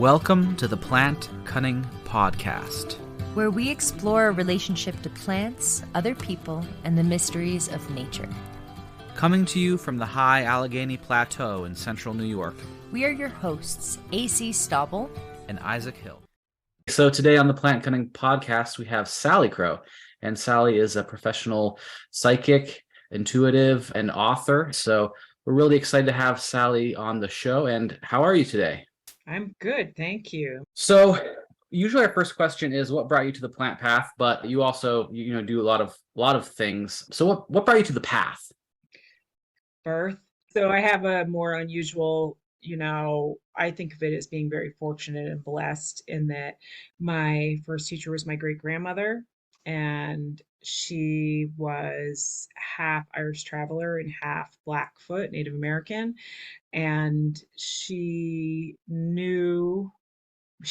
Welcome to the Plant Cunning Podcast, where we explore our relationship to plants, other people, and the mysteries of nature. Coming to you from the high Allegheny Plateau in central New York. We are your hosts, A.C. Stauble and Isaac Hill. So today on the Plant Cunning Podcast, we have Salicrow. And Sally is a professional psychic, intuitive, and author. So we're really excited to have Sally on the show. And how are you today? I'm good, thank you. So usually our first question is what brought you to the plant path, but you also do a lot of things. So what brought you to the path? Birth. So I have a more unusual, I think of it as being very fortunate and blessed in that my first teacher was my great grandmother, and she was half Irish traveler and half Blackfoot, Native American. And she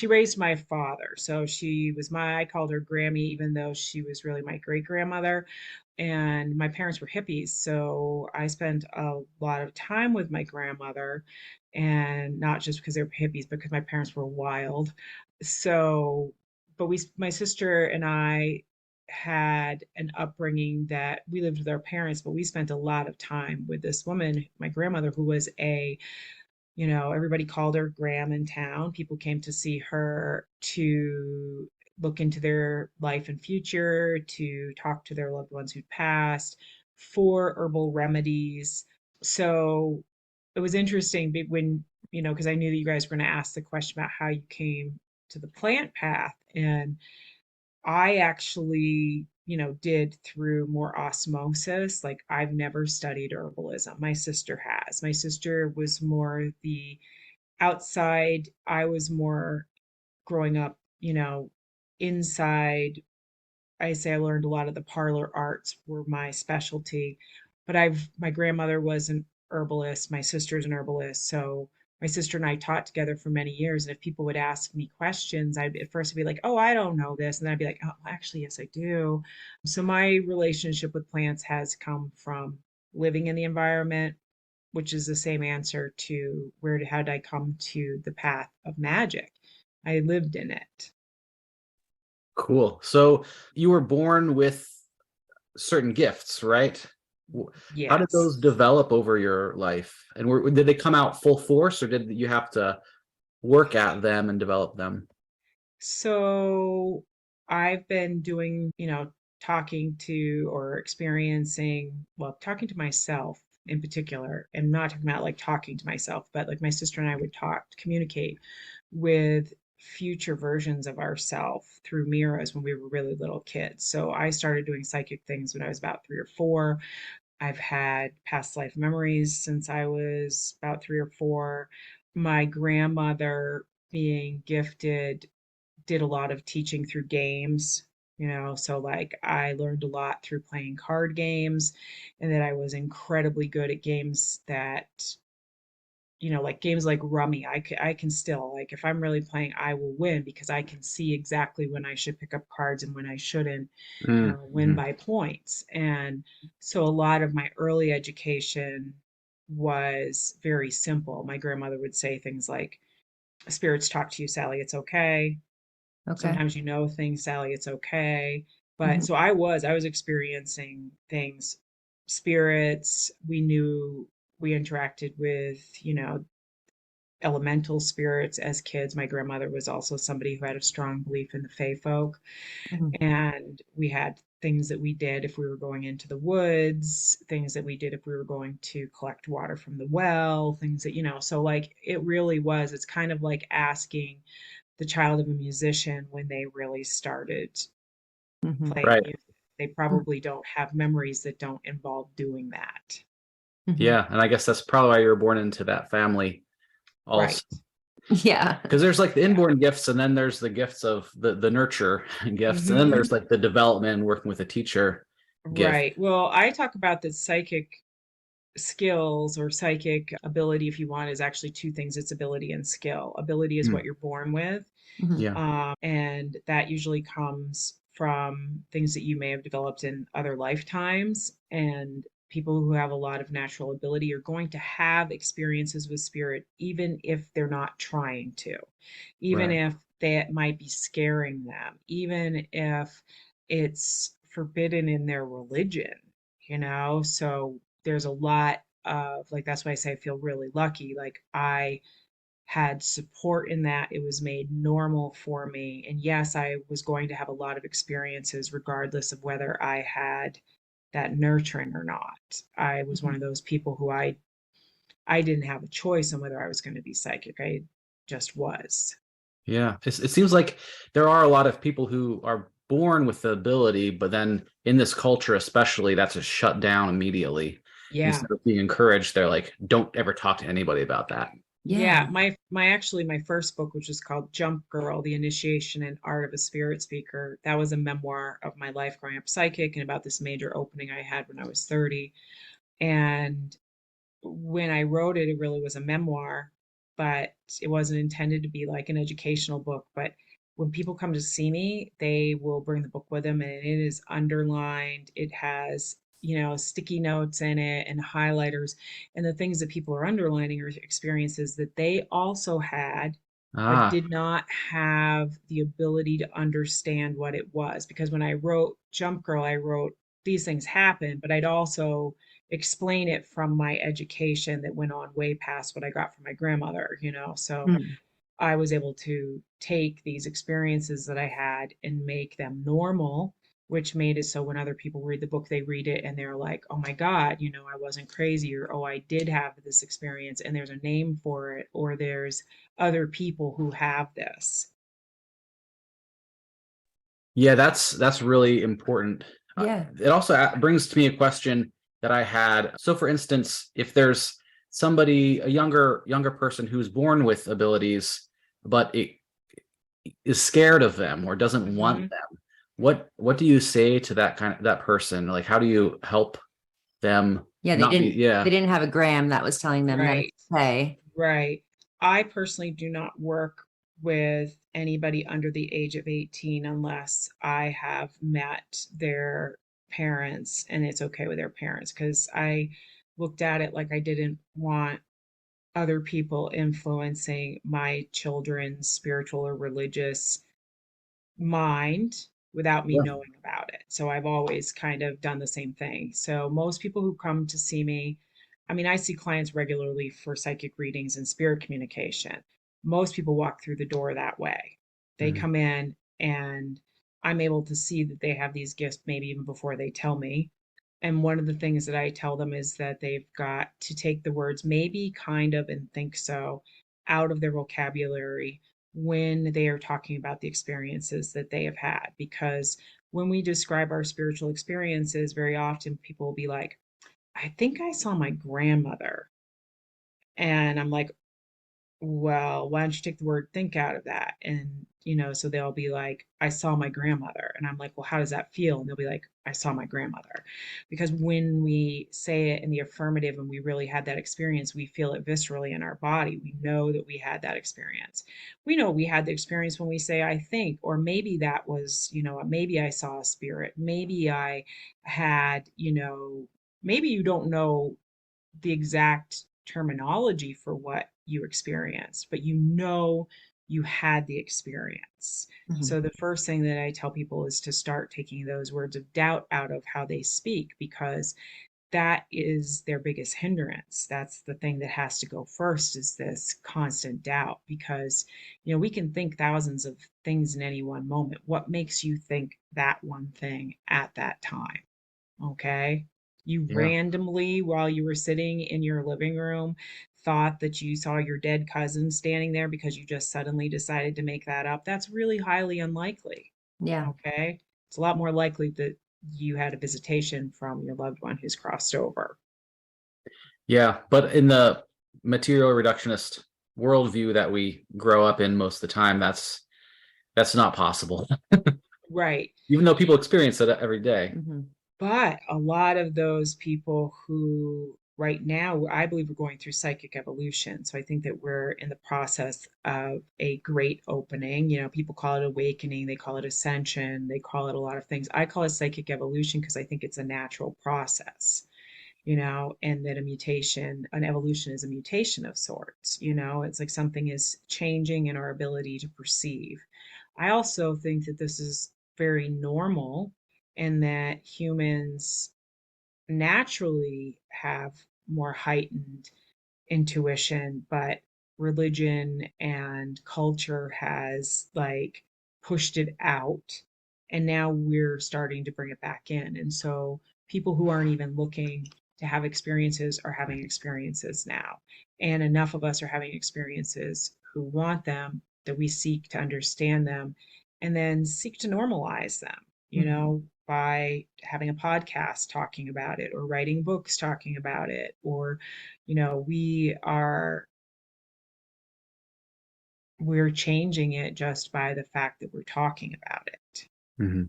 raised my father. So I called her Grammy, even though she was really my great grandmother. And my parents were hippies. So I spent a lot of time with my grandmother, and not just because they were hippies, but because my parents were wild. So, but my sister and I had an upbringing that we lived with our parents, but we spent a lot of time with this woman, my grandmother, who was everybody called her Gram in town. People came to see her to look into their life and future, to talk to their loved ones who'd passed, for herbal remedies. So it was interesting when, because I knew that you guys were going to ask the question about how you came to the plant path. And I actually, did through more osmosis. Like, I've never studied herbalism. My sister has. My sister was more the outside. I was more growing up, inside. I say I learned a lot of the parlor arts were my specialty, but my grandmother was an herbalist. My sister's an herbalist. So my sister and I taught together for many years. And if people would ask me questions, I'd at first be like, oh, I don't know this. And then I'd be like, oh, actually, yes, I do. So my relationship with plants has come from living in the environment, which is the same answer to how did I come to the path of magic? I lived in it. Cool. So you were born with certain gifts, right? Yes. How did those develop over your life? And did they come out full force, or did you have to work at them and develop them? So I've been doing, talking to myself in particular, and not talking about like talking to myself, but like my sister and I would communicate with future versions of ourselves through mirrors when we were really little kids. So I started doing psychic things when I was about 3 or 4. I've had past life memories since I was about 3 or 4. My grandmother, being gifted, did a lot of teaching through games, so like I learned a lot through playing card games, and that I was incredibly good at games that, like games like Rummy. I can still, like, if I'm really playing, I will win because I can see exactly when I should pick up cards and when I shouldn't, win by points. And so a lot of my early education was very simple. My grandmother would say things like, spirits talk to you, Sally, it's okay. Sometimes things, Sally, it's okay. But so I was experiencing things, spirits. We interacted with, elemental spirits as kids. My grandmother was also somebody who had a strong belief in the fae folk. And we had things that we did if we were going into the woods, things that we did if we were going to collect water from the well, things that, so like it's kind of like asking the child of a musician when they really started playing Right. music. They probably don't have memories that don't involve doing that. Yeah, and I guess that's probably why you were born into that family also. Right. Yeah. Because there's like the inborn gifts, and then there's the gifts of the nurture gifts, and then there's like the development and working with a teacher gift. Right. Well, I talk about the psychic skills or psychic ability, if you want, is actually 2 things. It's ability and skill. Ability is what you're born with. Yeah. And that usually comes from things that you may have developed in other lifetimes. And people who have a lot of natural ability are going to have experiences with spirit, even if they're not trying to, even Right. if that might be scaring them, even if it's forbidden in their religion, you know? So there's a lot of like, that's why I say I feel really lucky. Like, I had support in that. It was made normal for me. And yes, I was going to have a lot of experiences regardless of whether I had that nurturing or not. I was one Mhm. of those people who I didn't have a choice on whether I was going to be psychic. I just was. Yeah. It seems like there are a lot of people who are born with the ability, but then in this culture, especially, that's just shut down immediately. Yeah. Instead of being encouraged, they're like, don't ever talk to anybody about that. Yeah, Yeah. my first book, which is called Jump Girl: The Initiation and Art of a Spirit Speaker, that was a memoir of my life growing up psychic and about this major opening I had when I was 30. And when I wrote it, it really was a memoir, but it wasn't intended to be like an educational book. But when people come to see me, they will bring the book with them, and it is underlined. It has, sticky notes in it and highlighters. And the things that people are underlining are experiences that they also had, but Ah. did not have the ability to understand what it was. Because when I wrote Jump Girl, I wrote these things happen, but I'd also explain it from my education that went on way past what I got from my grandmother. So Mm. I was able to take these experiences that I had and make them normal, which made it so when other people read the book, they read it and they're like, oh my God, I wasn't crazy, or oh, I did have this experience and there's a name for it, or there's other people who have this. Yeah, that's really important. Yeah. It also brings to me a question that I had. So, for instance, if there's somebody, a younger person who's born with abilities, but it is scared of them or doesn't want Hmm. them, what do you say to that person? Like, how do you help them Yeah, not be? they Yeah. didn't have a gram that was telling them that Right. it's okay. Right. I personally do not work with anybody under the age of 18 unless I have met their parents and it's okay with their parents, because I looked at it like I didn't want other people influencing my children's spiritual or religious mind without me Yeah. knowing about it. So I've always kind of done the same thing. So most people who come to see me, I mean, I see clients regularly for psychic readings and spirit communication. Most people walk through the door that way. They Mhm. come in and I'm able to see that they have these gifts maybe even before they tell me. And one of the things that I tell them is that they've got to take the words maybe, kind of, and think so out of their vocabulary when they are talking about the experiences that they have had. Because when we describe our spiritual experiences, very often people will be like, I think I saw my grandmother. And I'm like, well, why don't you take the word think out of that? And, so they'll be like, I saw my grandmother. And I'm like, well, how does that feel? And they'll be like, I saw my grandmother. Because when we say it in the affirmative and we really had that experience, we feel it viscerally in our body. We know that we had that experience. We know we had the experience when we say, I think, or maybe that was, maybe I saw a spirit. Maybe I had, maybe you don't know the exact terminology for what you experienced, but you had the experience. Mhm. So the first thing that I tell people is to start taking those words of doubt out of how they speak, because that is their biggest hindrance. That's the thing that has to go first, is this constant doubt. Because we can think thousands of things in any one moment. What makes you think that one thing at that time? Okay. You Yeah. randomly, while you were sitting in your living room, thought that you saw your dead cousin standing there because you just suddenly decided to make that up. That's really highly unlikely. Yeah. Okay. It's a lot more likely that you had a visitation from your loved one who's crossed over. Yeah. But in the material reductionist worldview that we grow up in most of the time, that's not possible. Right. Even though people experience it every day. Mhm. But a lot of those people who right now, I believe we're going through psychic evolution. So I think that we're in the process of a great opening. People call it awakening, they call it ascension, they call it a lot of things. I call it psychic evolution because I think it's a natural process. and that an evolution is a mutation of sorts. It's like something is changing in our ability to perceive. I also think that this is very normal and that humans naturally have more heightened intuition, but religion and culture has like pushed it out. And now we're starting to bring it back in. And so people who aren't even looking to have experiences are having experiences now. And enough of us are having experiences who want them that we seek to understand them and then seek to normalize them, Mhm. by having a podcast talking about it or writing books talking about it, or we are we're changing it just by the fact that we're talking about it. Hmm.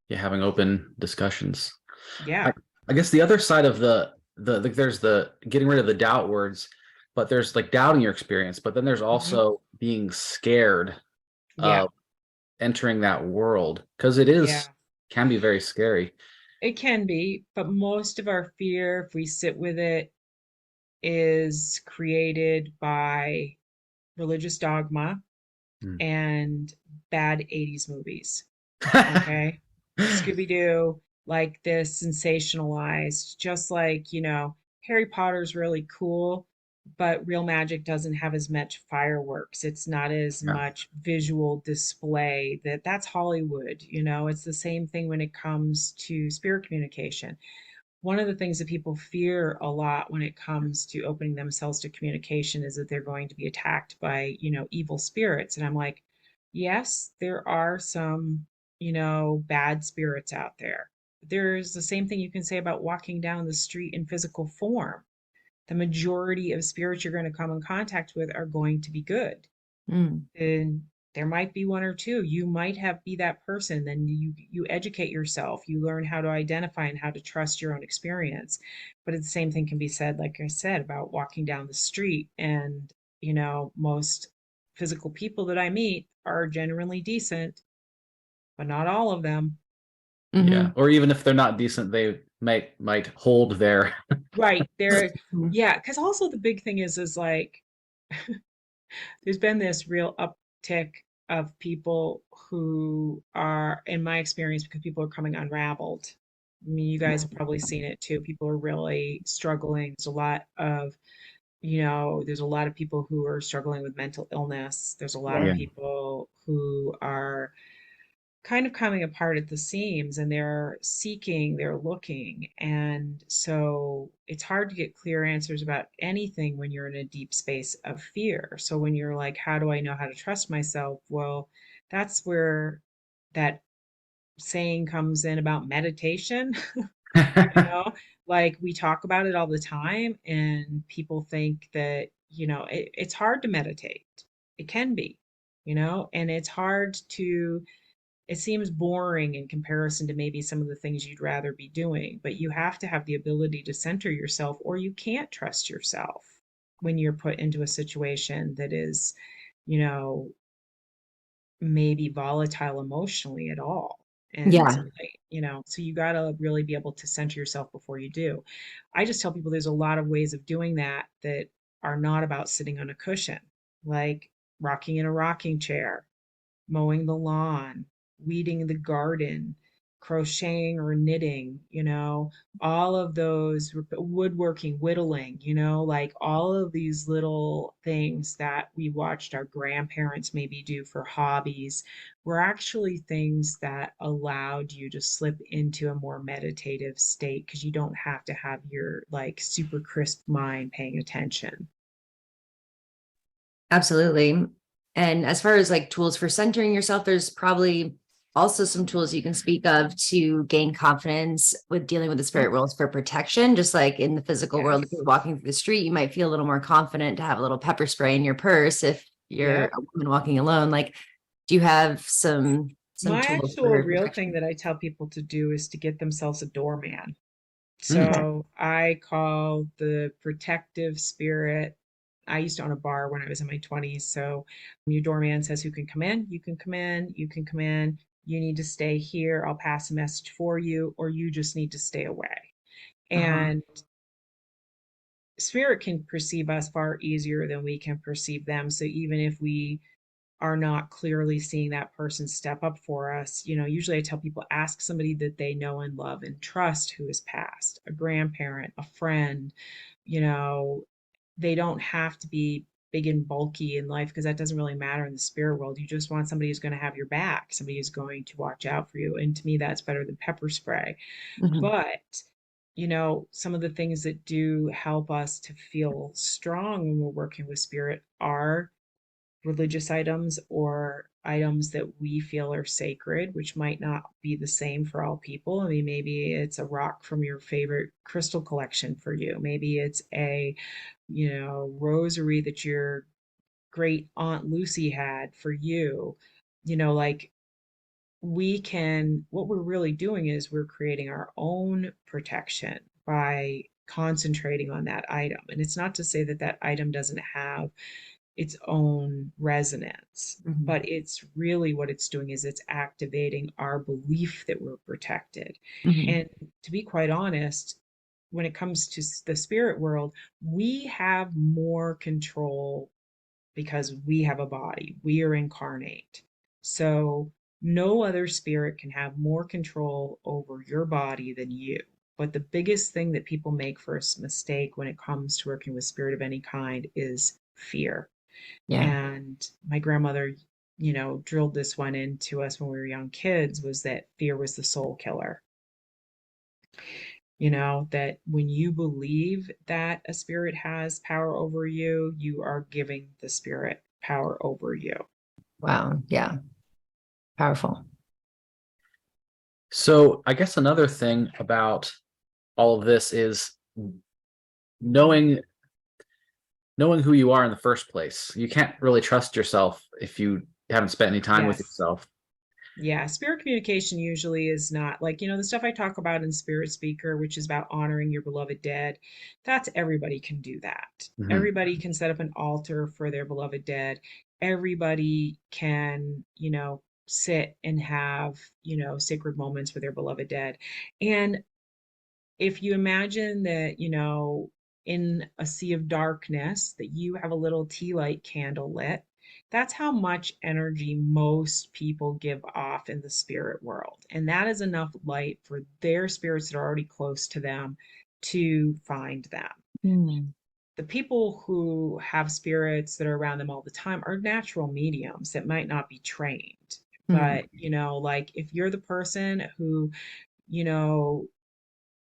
Yeah, having open discussions. I, Yeah. I guess the other side of the like there's the getting rid of the doubt words, but there's like doubting your experience, but then there's Hmm. also being scared Yeah. of entering that world because it Yeah. is can be very scary. It can be, but most of our fear, if we sit with it, is created by religious dogma Mm. and bad 80s movies. Okay. Scooby Doo, like this sensationalized, just like, Harry Potter's really cool, but real magic doesn't have as much fireworks. It's not as Yeah. much visual display. That's Hollywood. It's the same thing when it comes to spirit communication. One of the things that people fear a lot when it comes to opening themselves to communication is that they're going to be attacked by, evil spirits. And I'm like, yes, there are some, bad spirits out there. There's the same thing you can say about walking down the street in physical form. The majority of spirits you're going to come in contact with are going to be good. Mm. And there might be one or two. You might have be that person. Then you educate yourself. You learn how to identify and how to trust your own experience. But the same thing can be said, like I said, about walking down the street. And most physical people that I meet are generally decent, but not all of them. Yeah. Hmm. Or even if they're not decent, they might hold their Right. There, Mhm. yeah, because also the big thing is like there's been this real uptick of people who are, in my experience, because people are coming unraveled. I mean, you guys have probably seen it too. People are really struggling. There's a lot of people who are struggling with mental illness. There's a lot of Right. yeah. people who are kind of coming apart at the seams and they're seeking, they're looking. And so it's hard to get clear answers about anything when you're in a deep space of fear. So when you're like, how do I know how to trust myself? Well, that's where that saying comes in about meditation. you know, like we talk about it all the time, and people think that, it's hard to meditate. It can be, and it's hard to it seems boring in comparison to maybe some of the things you'd rather be doing, but you have to have the ability to center yourself, or you can't trust yourself when you're put into a situation that is, you know, maybe volatile emotionally at all. And Yeah, like, so you got to really be able to center yourself before you do. I just tell people there's a lot of ways of doing that that are not about sitting on a cushion, like rocking in a rocking chair, mowing the lawn, weeding the garden, crocheting or knitting, all of those woodworking, whittling, like all of these little things that we watched our grandparents maybe do for hobbies were actually things that allowed you to slip into a more meditative state because you don't have to have your like super crisp mind paying attention. absolutely. And as far as like tools for centering yourself, there's probably also some tools you can speak of to gain confidence with dealing with the spirit worlds for protection. Just like in the physical world, if Yes. you're walking through the street, you might feel a little more confident to have a little pepper spray in your purse if you're Yep. a woman walking alone. Like, do you have some My tools actual for real thing protection? that I tell people to do is to get themselves a doorman. Hmm. Okay. So I call the protective spirit. I used to own a bar when I was in my 20s. So your doorman says who can come in, you can come in, you can come in. You need to stay here. I'll pass a message for you, or you just need to stay away. Uh-huh. And spirit can perceive us far easier than we can perceive them. So even if we are not clearly seeing that person step up for us, usually I tell people, ask somebody that they know and love and trust who has passed, a grandparent, a friend. you know they don't have to be big and bulky in life, because that doesn't really matter in the spirit world. You just want somebody who's going to have your back, somebody who's going to watch out for you, and to me that's better than pepper spray. Mhm. But some of the things that do help us to feel strong when we're working with spirit are religious items or items that we feel are sacred, which might not be the same for all people. I mean, maybe it's a rock from your favorite crystal collection for you. Maybe it's a, rosary that your great Aunt Lucy had for you. Like, what we're really doing is we're creating our own protection by concentrating on that item. And it's not to say that that item doesn't have its own resonance, Mhm. but it's really what it's doing is it's activating our belief that we're protected. Mhm. And to be quite honest, when it comes to the spirit world, we have more control because we have a body, we are incarnate. So no other spirit can have more control over your body than you. But the biggest thing that people make for a mistake when it comes to working with spirit of any kind is fear. Yeah. And my grandmother, drilled this one into us when we were young kids, was that fear was the soul killer. That when you believe that a spirit has power over you, you are giving the spirit power over you. Wow. Yeah. Powerful. So I guess another thing about all of this is knowing who you are in the first place. You can't really trust yourself if you haven't spent any time with Yes. yourself. Yeah, spirit communication usually is not like, the stuff I talk about in Spirit Speaker, which is about honoring your beloved dead. That's everybody can do that. Hmm. Everybody can set up an altar for their beloved dead. Everybody can, sit and have, sacred moments for their beloved dead. And if you imagine that, in a sea of darkness, that you have a little tea light candle lit, that's how much energy most people give off in the spirit world. And that is enough light for their spirits that are already close to them to find them. Mm. The people who have spirits that are around them all the time are natural mediums that might not be trained. Mm. But, like, if you're the person who, you know,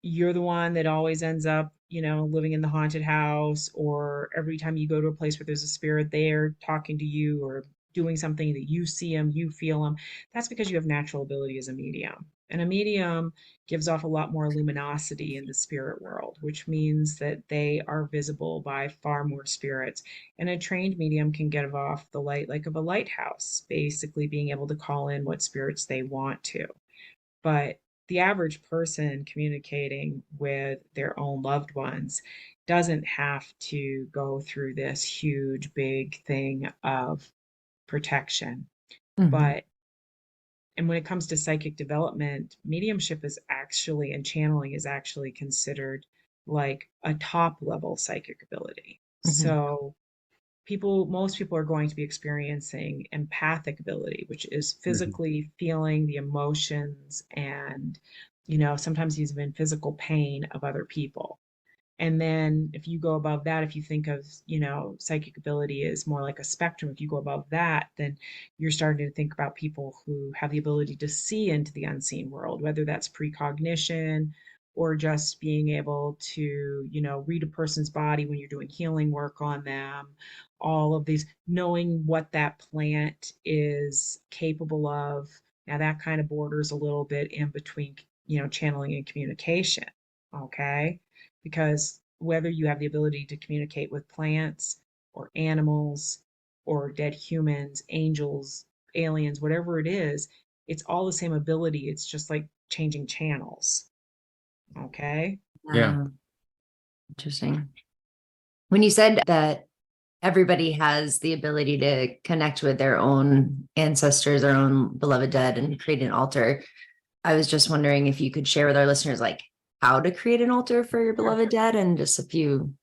you're the one that always ends up, living in the haunted house, or every time you go to a place where there's a spirit there talking to you or doing something that you see them, you feel them. That's because you have natural ability as a medium. And a medium gives off a lot more luminosity in the spirit world, which means that they are visible by far more spirits. And a trained medium can give off the light like of a lighthouse, basically being able to call in what spirits they want to. But the average person communicating with their own loved ones doesn't have to go through this huge, big thing of protection. Mhm. But, and when it comes to psychic development, mediumship is actually, and channeling is actually considered like a top level psychic ability. Mhm. So, most people are going to be experiencing empathic ability, which is Hmm. physically feeling the emotions and, sometimes even physical pain of other people. And then if you go above that, if you think of, psychic ability is more like a spectrum, if you go above that, then you're starting to think about people who have the ability to see into the unseen world, whether that's precognition or just being able to, read a person's body when you're doing healing work on them. All of these, knowing what that plant is capable of. Now that kind of borders a little bit in between, channeling and communication. Okay, because whether you have the ability to communicate with plants or animals or dead humans, angels, aliens, whatever it is, it's all the same ability. It's just like changing channels. Okay. Yeah. Wow. Interesting. When you said that everybody has the ability to connect with their own ancestors, their own beloved dead, and create an altar, I was just wondering if you could share with our listeners, like, how to create an altar for your Sure. beloved dead and just a few.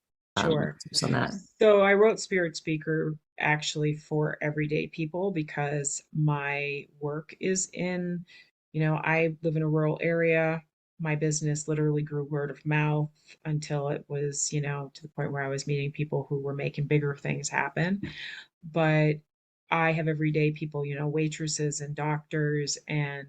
Sure. tips on that. So I wrote Spirit Speaker actually for everyday people because my work is in, I live in a rural area. My business literally grew word of mouth until it was, to the point where I was meeting people who were making bigger things happen. But I have everyday people, waitresses and doctors and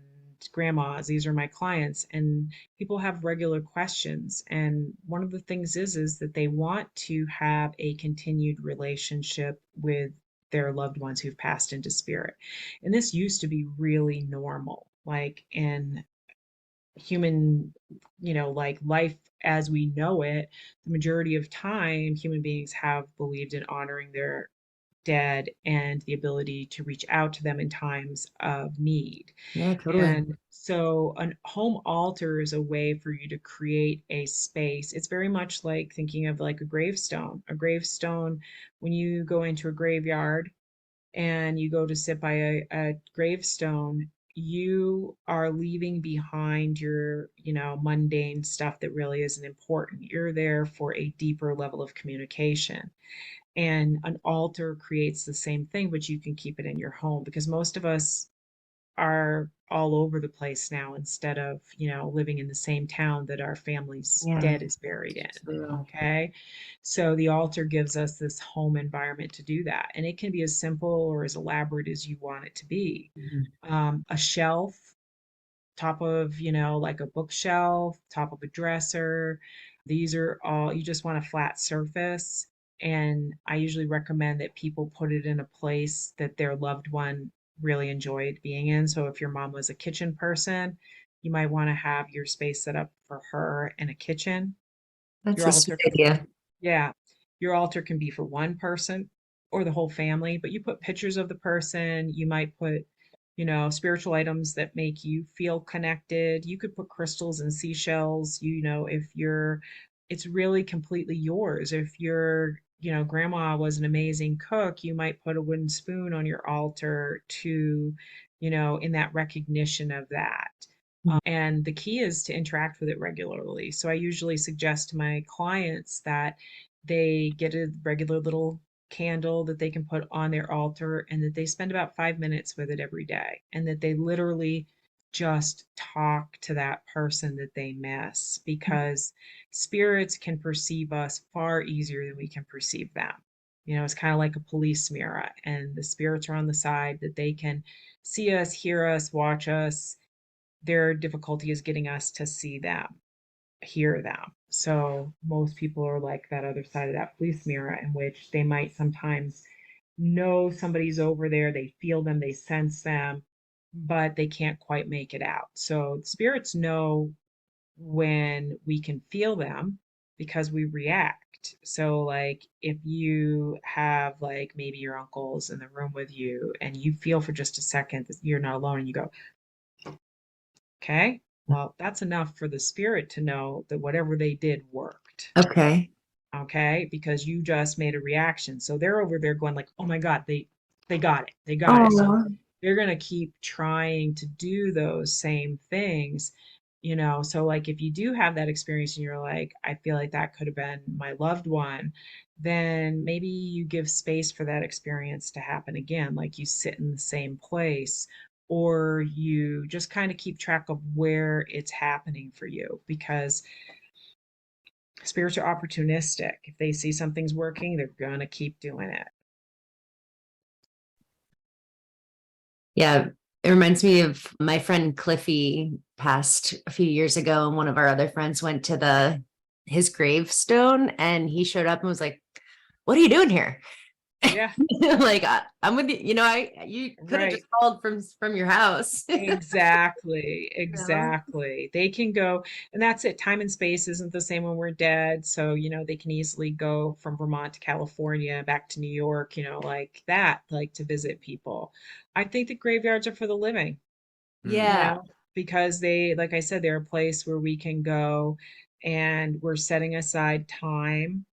grandmas. These are my clients, and people have regular questions. And one of the things is that they want to have a continued relationship with their loved ones who've passed into spirit. And this used to be really normal, like in human, like life as we know it. The majority of time, human beings have believed in honoring their dead and the ability to reach out to them in times of need. Yeah, totally. And so, a home altar is a way for you to create a space. It's very much like thinking of like a gravestone. A gravestone, when you go into a graveyard and you go to sit by a gravestone, you are leaving behind your, mundane stuff that really isn't important. You're there for a deeper level of communication. And an altar creates the same thing, but you can keep it in your home because most of us are all over the place now instead of, living in the same town that our family's Yeah. dead is buried in. True. Okay. So the altar gives us this home environment to do that. And it can be as simple or as elaborate as you want it to be. Mhm. A shelf, top of, like a bookshelf, top of a dresser. These are all, you just want a flat surface. And I usually recommend that people put it in a place that their loved one really enjoyed being in. So if your mom was a kitchen person, you might want to have your space set up for her in a kitchen. That's Your a sweet altar can, idea. yeah, your altar can be for one person or the whole family, but you put pictures of the person. You might put, spiritual items that make you feel connected. You could put crystals and seashells, if it's really completely yours. If your, grandma was an amazing cook, you might put a wooden spoon on your altar to, in that recognition of that. And the key is to interact with it regularly. So I usually suggest to my clients that they get a regular little candle that they can put on their altar and that they spend about 5 minutes with it every day and that they literally just talk to that person that they miss because spirits can perceive us far easier than we can perceive them. It's kind of like a police mirror, and the spirits are on the side that they can see us, hear us, watch us. Their difficulty is getting us to see them, hear them. So most people are like that other side of that police mirror, in which they might sometimes know somebody's over there, they feel them, they sense them, but they can't quite make it out. So spirits know when we can feel them because we react. So like if you have like maybe your uncle's in the room with you and you feel for just a second that you're not alone and you go, okay, well, that's enough for the spirit to know that whatever they did worked. Okay. Okay, because you just made a reaction. So they're over there going like, "Oh my God, they got it. They got it." So Oh, they're going to keep trying to do those same things, So like if you do have that experience and you're like, "I feel like that could have been my loved one," then maybe you give space for that experience to happen again, like you sit in the same place or you just kind of keep track of where it's happening for you because spirits are opportunistic. If they see something's working, they're going to keep doing it. yeah. It reminds me of my friend Cliffy passed a few years ago, and one of our other friends went to his gravestone, and he showed up and was like, "What are you doing here?" Yeah, Like I'm with you. You could have just right. called from your house. Exactly. know? Exactly. They can go, and that's it. Time and space isn't the same when we're dead. So, they can easily go from Vermont to California, back to New York, like that, like to visit people. I think the graveyards are for the living, Mm. you Yeah. know, because they, like I said, they're a place where we can go and we're setting aside time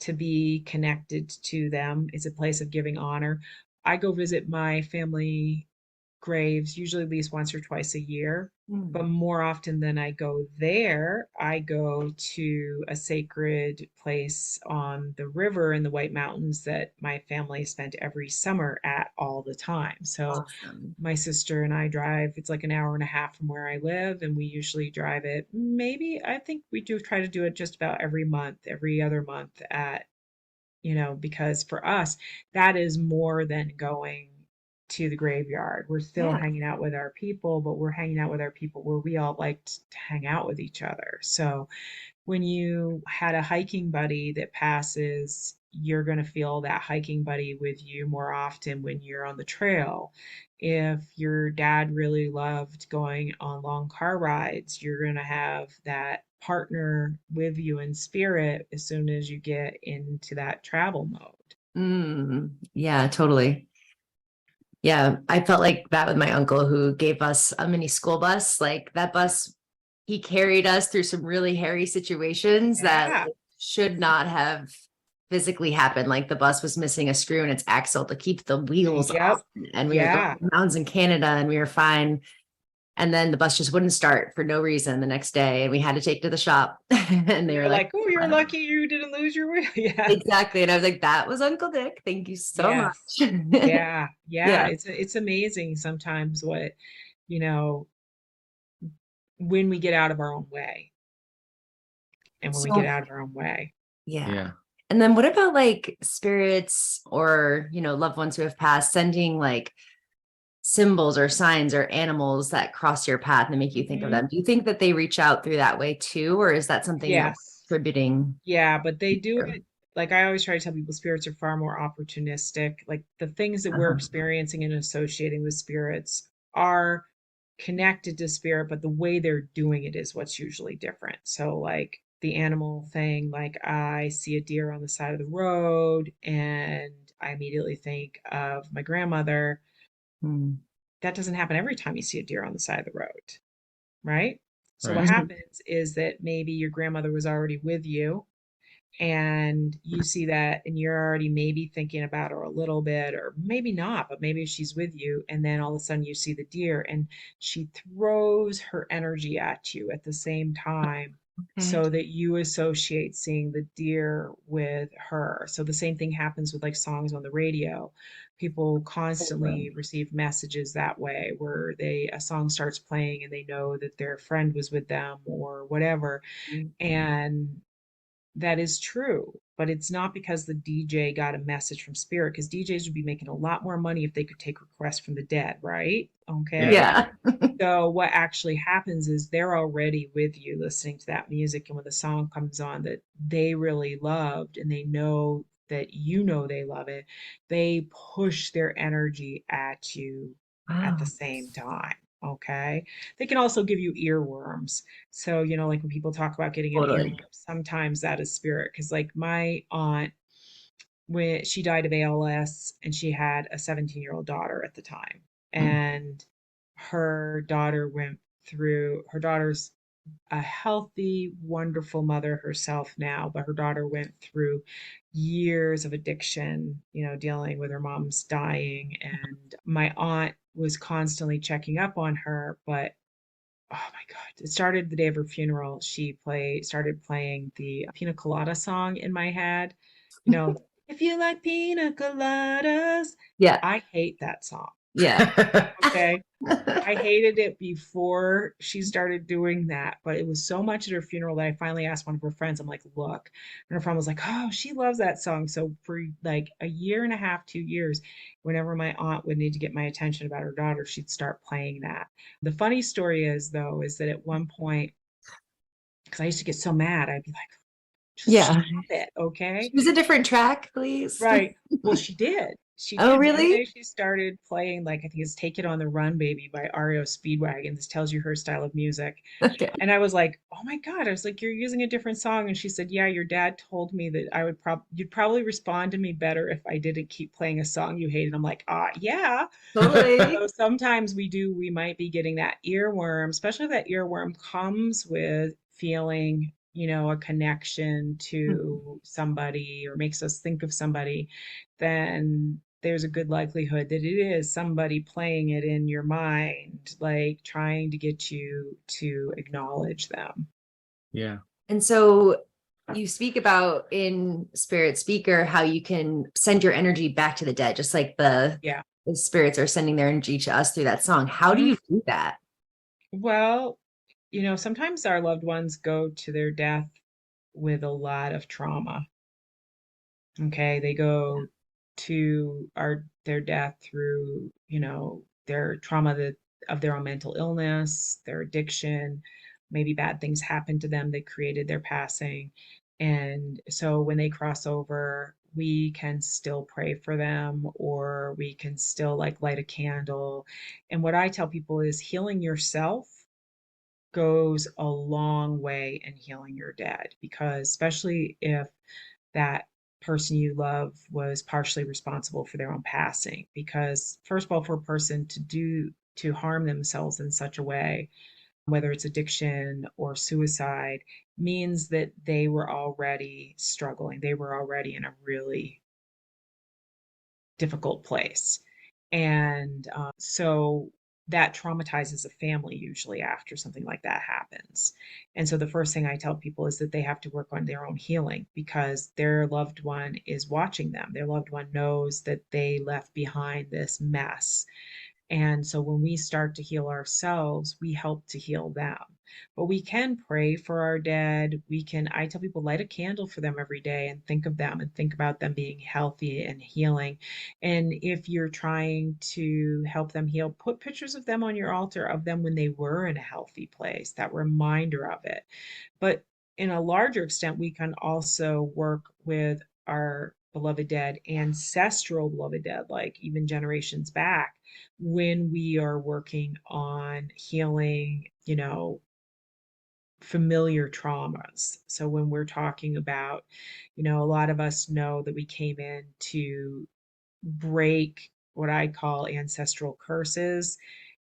to be connected to them. It's a place of giving honor. I go visit my family graves, usually at least once or twice a year. But Mm. more often than I go there, I go to a sacred place on the river in the White Mountains that my family spent every summer at all the time. So Awesome. my sister and I drive, it's like an hour and a half from where I live, and we usually drive it. Maybe I think we do try to do it just about every month, every other month at, because for us, that is more than going to the graveyard. We're still Yeah. hanging out with our people, but we're hanging out with our people where we all like to hang out with each other. So when you had a hiking buddy that passes, you're going to feel that hiking buddy with you more often when you're on the trail. If your dad really loved going on long car rides, you're going to have that partner with you in spirit as soon as you get into that travel mode. Yeah, totally. Yeah, I felt like that with my uncle who gave us a mini school bus. Like that bus, he carried us through some really hairy situations that Yeah. should not have physically happened. Like the bus was missing a screw in its axle to keep the wheels off. Yep. And we were going Yeah. to the mountains in Canada and we were fine. And then the bus just wouldn't start for no reason the next day. And we had to take it to the shop. And they were You're like, like, oh, you're lucky you didn't lose your wheel. Yeah. exactly. And I was like, that was Uncle Dick. Thank you so much. Yes. Yeah. Yeah. Yeah. It's amazing sometimes what, you know, when we get out of our own way and when we get So, out of our own way. yeah. Yeah. And then what about like spirits or, loved ones who have passed sending like symbols or signs or animals that cross your path and make you think of Mhm. them? Do you think that they reach out through that way too? Or is that something that we're Yes. attributing Yeah, but they do here? it. Like I always try to tell people, spirits are far more opportunistic. Like the things that we're Uh-huh. experiencing and associating with spirits are connected to spirit, but the way they're doing it is what's usually different. So, like the animal thing, like I see a deer on the side of the road and I immediately think of my grandmother. Mm. That doesn't happen every time you see a deer on the side of the road, right? So, what Right. Mhm. happens is that maybe your grandmother was already with you and you see that and you're already maybe thinking about her a little bit or maybe not, but maybe she's with you and then all of a sudden you see the deer and she throws her energy at you at the same time Okay. so that you associate seeing the deer with her. So the same thing happens with like songs on the radio. People constantly receive messages that way where a song starts playing and they know that their friend was with them or whatever, and that is true, but it's not because the DJ got a message from Spirit, because DJs would be making a lot more money if they could take requests from the dead, right? Okay. Yeah. Yeah. So what actually happens is they're already with you listening to that music, and when the song comes on that they really loved and they know that you know they love it, they push their energy at you at the Wow. same time. Okay. They can also give you earworms. So, like when people talk about getting an earworm, Totally. sometimes that is spirit. Because like my aunt, when she died of ALS and she had a 17-year-old daughter at the time, Mm. and her daughter's a healthy, wonderful mother herself now, but her daughter went through years of addiction, dealing with her mom's dying. And my aunt was constantly checking up on her, but oh my God, it started the day of her funeral. Started playing the Pina Colada song in my head. You know, if you like pina coladas, Yeah. I hate that song. Yeah. Okay. I hated it before she started doing that, but it was so much at her funeral that I finally asked one of her friends, I'm like, look, and her friend was like, oh, she loves that song. So for like a year and a half, 2 years, whenever my aunt would need to get my attention about her daughter, she'd start playing that. The funny story is, though, is that at one point, because I used to get so mad, I'd be like, just Yeah. stop it, okay? Choose a different track, please. Right. Well, she did. She Oh, did. One day really? she started playing, like, I think it's Take It on the Run, Baby by REO Speedwagon. This tells you her style of music. Okay. And I was like, oh my God. I was like, you're using a different song. And she said, yeah, your dad told me that you'd probably respond to me better if I didn't keep playing a song you hate. And I'm like, yeah. Totally. So sometimes we might be getting that earworm, especially if that earworm comes with feeling, a connection Mhm. to somebody or makes us think of somebody, then there's a good likelihood that it is somebody playing it in your mind, like trying to get you to acknowledge them. Yeah. And so you speak about in Spirit Speaker how you can send your energy back to the dead, just like Yeah. the spirits are sending their energy to us through that song. How do you do that? Well, sometimes our loved ones go to their death with a lot of trauma. Okay, they go to their death through, their trauma of their own mental illness, their addiction, maybe bad things happened to them that created their passing. And so when they cross over, we can still pray for them, or we can still like light a candle. And what I tell people is healing yourself goes a long way in healing your dead, because especially if that person you love was partially responsible for their own passing. Because first of all, for a person to harm themselves in such a way, whether it's addiction or suicide, means that they were already struggling, they were already in a really difficult place. And so that traumatizes a family usually after something like that happens. And so the first thing I tell people is that they have to work on their own healing, because their loved one is watching them. Their loved one knows that they left behind this mess. And so when we start to heal ourselves, we help to heal them. But we can pray for our dead. I tell people, light a candle for them every day and think of them and think about them being healthy and healing. And if you're trying to help them heal, put pictures of them on your altar, of them when they were in a healthy place, that reminder of it. But in a larger extent, we can also work with our beloved dead, ancestral beloved dead, like even generations back, when we are working on healing, familiar traumas. So when we're talking about, a lot of us know that we came in to break what I call ancestral curses,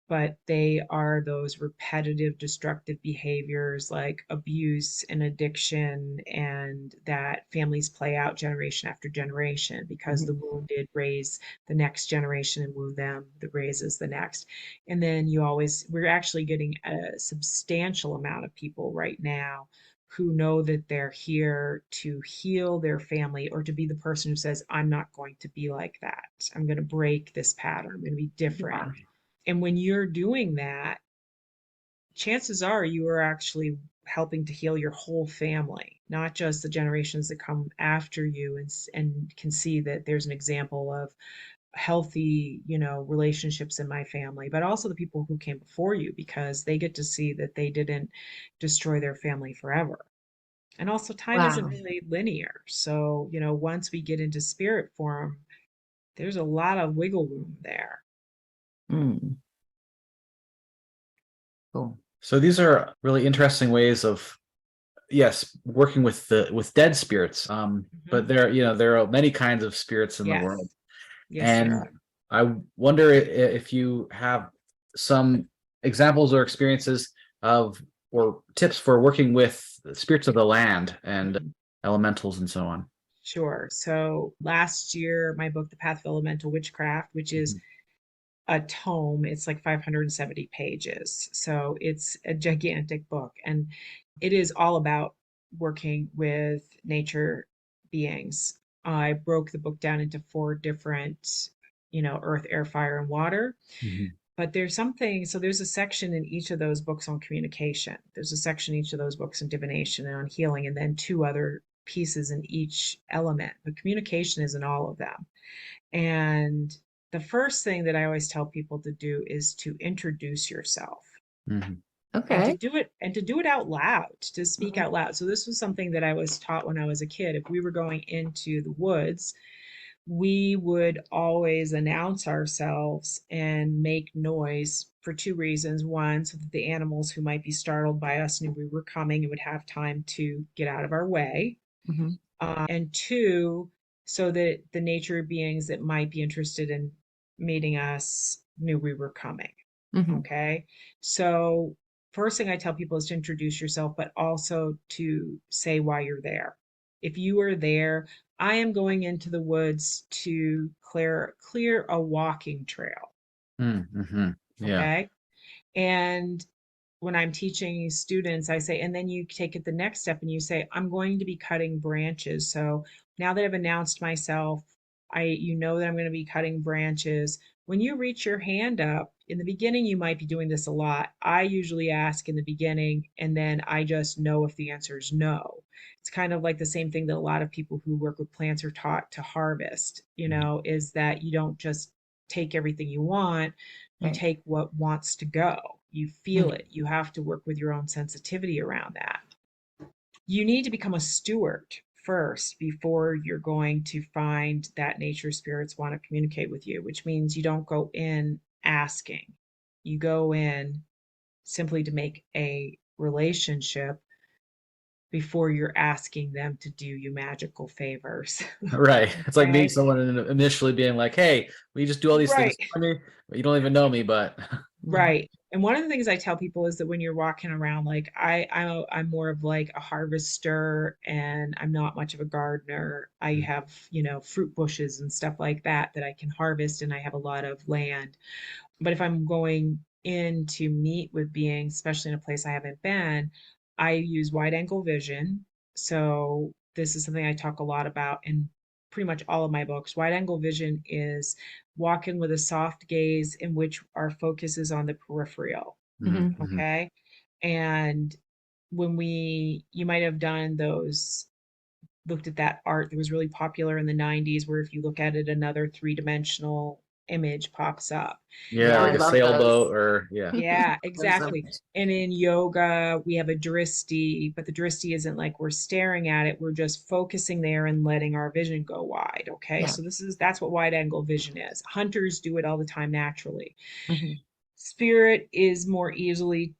but they are those repetitive destructive behaviors like abuse and addiction, and that families play out generation after generation, because the wounded raise the next generation and wound them that raises the next. And then we're actually getting a substantial amount of people right now who know that they're here to heal their family, or to be the person who says, I'm not going to be like that. I'm going to break this pattern. I'm going to be different. Wow. And when you're doing that, chances are you are actually helping to heal your whole family, not just the generations that come after you, and can see that there's an example of healthy, relationships in my family, but also the people who came before you, because they get to see that they didn't destroy their family forever. And also, time isn't Wow. really linear. So, once we get into spirit form, there's a lot of wiggle room there. Mm. Cool. So these are really interesting ways of, yes, working with dead spirits. But Mhm. there are many kinds of spirits in the world. Yes. Yes, there And are. I wonder if you have some examples or experiences of, or tips for working with spirits of the land and Mhm. elementals and so on. Sure. So last year, my book, The Path of Elemental Witchcraft, which is a tome, it's like 570 pages. So it's a gigantic book. And it is all about working with nature beings. I broke the book down into four different, earth, air, fire, and water. Mhm. But there's a section in each of those books on communication. There's a section in each of those books on divination and on healing, and then two other pieces in each element. But communication is in all of them. And the first thing that I always tell people to do is to introduce yourself, Mhm. and to Okay. do it out loud, to speak Mhm. out loud. So this was something that I was taught when I was a kid. If we were going into the woods, we would always announce ourselves and make noise for two reasons. One, so that the animals who might be startled by us knew we were coming and would have time to get out of our way. Mhm. And two, so that the nature beings that might be interested in meeting us knew we were coming. Mhm. Okay. So, first thing I tell people is to introduce yourself, but also to say why you're there. If you are there, I am going into the woods to clear a walking trail. Mm-hmm. Yeah. Okay. And when I'm teaching students, I say, and then you take it the next step and you say, I'm going to be cutting branches. So now that I've announced myself, you know that I'm going to be cutting branches. When you reach your hand up, in the beginning, you might be doing this a lot. I usually ask in the beginning, and then I just know if the answer is no. It's kind of like the same thing that a lot of people who work with plants are taught to harvest, is that you don't just take everything you want, you Right. take what wants to go. You feel Mhm. it. You have to work with your own sensitivity around that. You need to become a steward first before you're going to find that nature spirits want to communicate with you, which means you don't go in asking. You go in simply to make a relationship before you're asking them to do you magical favors. Right. It's like meeting Okay. someone and initially being like, "Hey, will you just do all these things Right. for me?" You don't even know me, but Mhm. Right. And one of the things I tell people is that when you're walking around, like I'm more of like a harvester and I'm not much of a gardener. I have, fruit bushes and stuff like that I can harvest and I have a lot of land. But if I'm going in to meet with beings, especially in a place I haven't been, I use wide angle vision. So this is something I talk a lot about in pretty much all of my books. Wide angle vision is walking with a soft gaze in which our focus is on the peripheral. Mhm. mm-hmm. Okay. And you might have done those, looked at that art that was really popular in the 90s, where if you look at it, another three-dimensional image pops up. Yeah, Oh, And I like a in love sailboat those. or yeah. Yeah, Those so exactly. much. And in yoga, we have a drishti, but the drishti isn't like we're staring at it. We're just focusing there and letting our vision go wide. Okay. Yeah. So that's what wide angle vision is. Hunters do it all the time naturally. Mhm. Spirit is more easily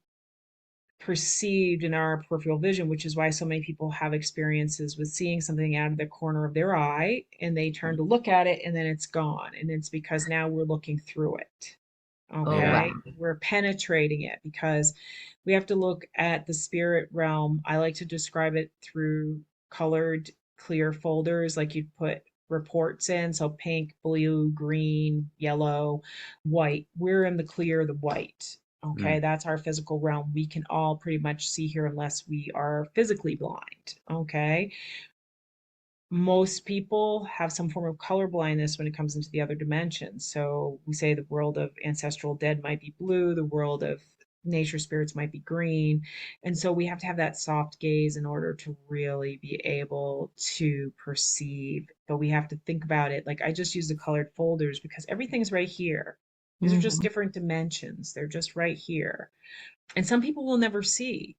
perceived in our peripheral vision, which is why so many people have experiences with seeing something out of the corner of their eye and they turn to look at it and then it's gone. And it's because now we're looking through it. Oh, Yeah. Okay. wow. We're penetrating it because we have to look at the spirit realm. I like to describe it through colored, clear folders, like you'd put reports in. So pink, blue, green, yellow, white. We're in the clear, the white. Okay. Mm. That's our physical realm. We can all pretty much see here unless we are physically blind. Okay. Most people have some form of color blindness when it comes into the other dimensions. So we say the world of ancestral dead might be blue, the world of nature spirits might be green. And so we have to have that soft gaze in order to really be able to perceive. But we have to think about it. Like I just use the colored folders because everything's right here. These are just Mhm. different dimensions. They're just right here. And some people will never see.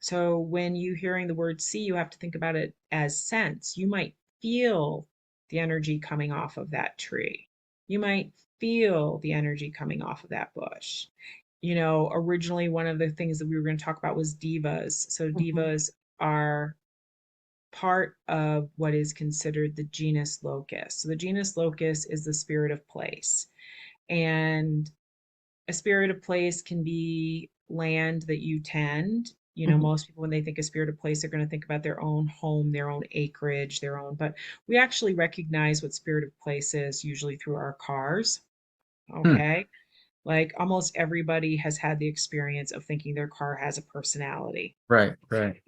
So when you hearing the word see, you have to think about it as sense. You might feel the energy coming off of that tree. You might feel the energy coming off of that bush. Originally one of the things that we were going to talk about was devas. So Mhm. devas are part of what is considered the genus locus. So the genus locus is the spirit of place. And a spirit of place can be land that you tend. Mhm. Most people, when they think of spirit of place, they're going to think about their own home, their own acreage, but we actually recognize what spirit of place is usually through our cars. Hmm. Okay. Like almost everybody has had the experience of thinking their car has a personality. Right, right.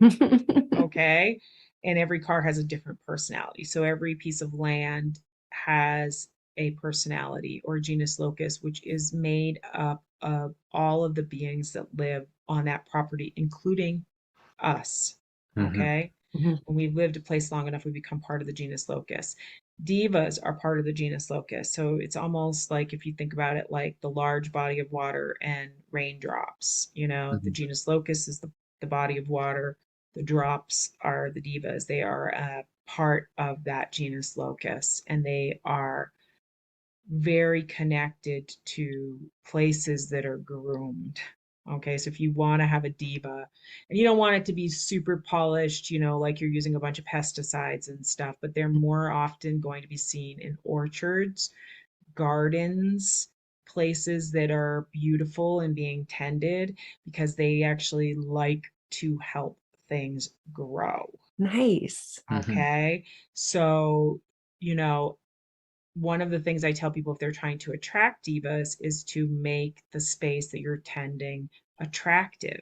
Okay. And every car has a different personality. So every piece of land has a personality or genus locus, which is made up of all of the beings that live on that property, including us. Hmm. Okay. Mhm. When we've lived a place long enough, we become part of the genus locus. Devas are part of the genus locus. So it's almost like if you think about it like the large body of water and raindrops, the Hmm. genus locus is the body of water. The drops are the devas. They are a part of that genus locus and they are very connected to places that are groomed. Okay, so if you want to have a diva and you don't want it to be super polished, like you're using a bunch of pesticides and stuff, but they're more often going to be seen in orchards, gardens, places that are beautiful and being tended because they actually like to help things grow. Nice. Mhm. Okay. So, you know, one of the things I tell people if they're trying to attract divas is to make the space that you're tending attractive,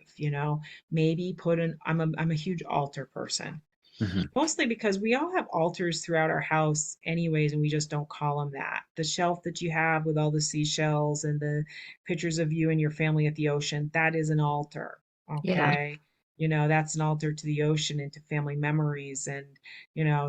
maybe put in, I'm a huge altar person. Mhm. Mostly because we all have altars throughout our house anyways, and we just don't call them that. The shelf that you have with all the seashells and the pictures of you and your family at the ocean, that is an altar. Yeah. Okay. That's an altar to the ocean and to family memories. And,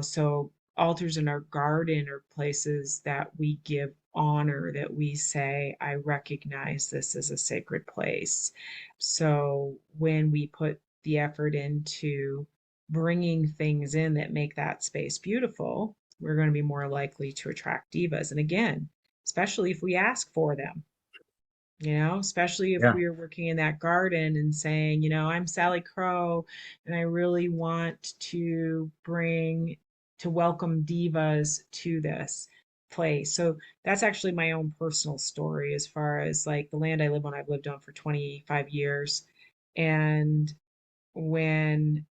so altars in our garden are places that we give honor, that we say, I recognize this as a sacred place. So when we put the effort into bringing things in that make that space beautiful, we're going to be more likely to attract divas. And again, especially if we ask for them, especially if Yeah. we are working in that garden and saying, I'm Sally Crow and I really want to welcome divas to this place. So that's actually my own personal story as far as like the land I live on, I've lived on for 25 years. And when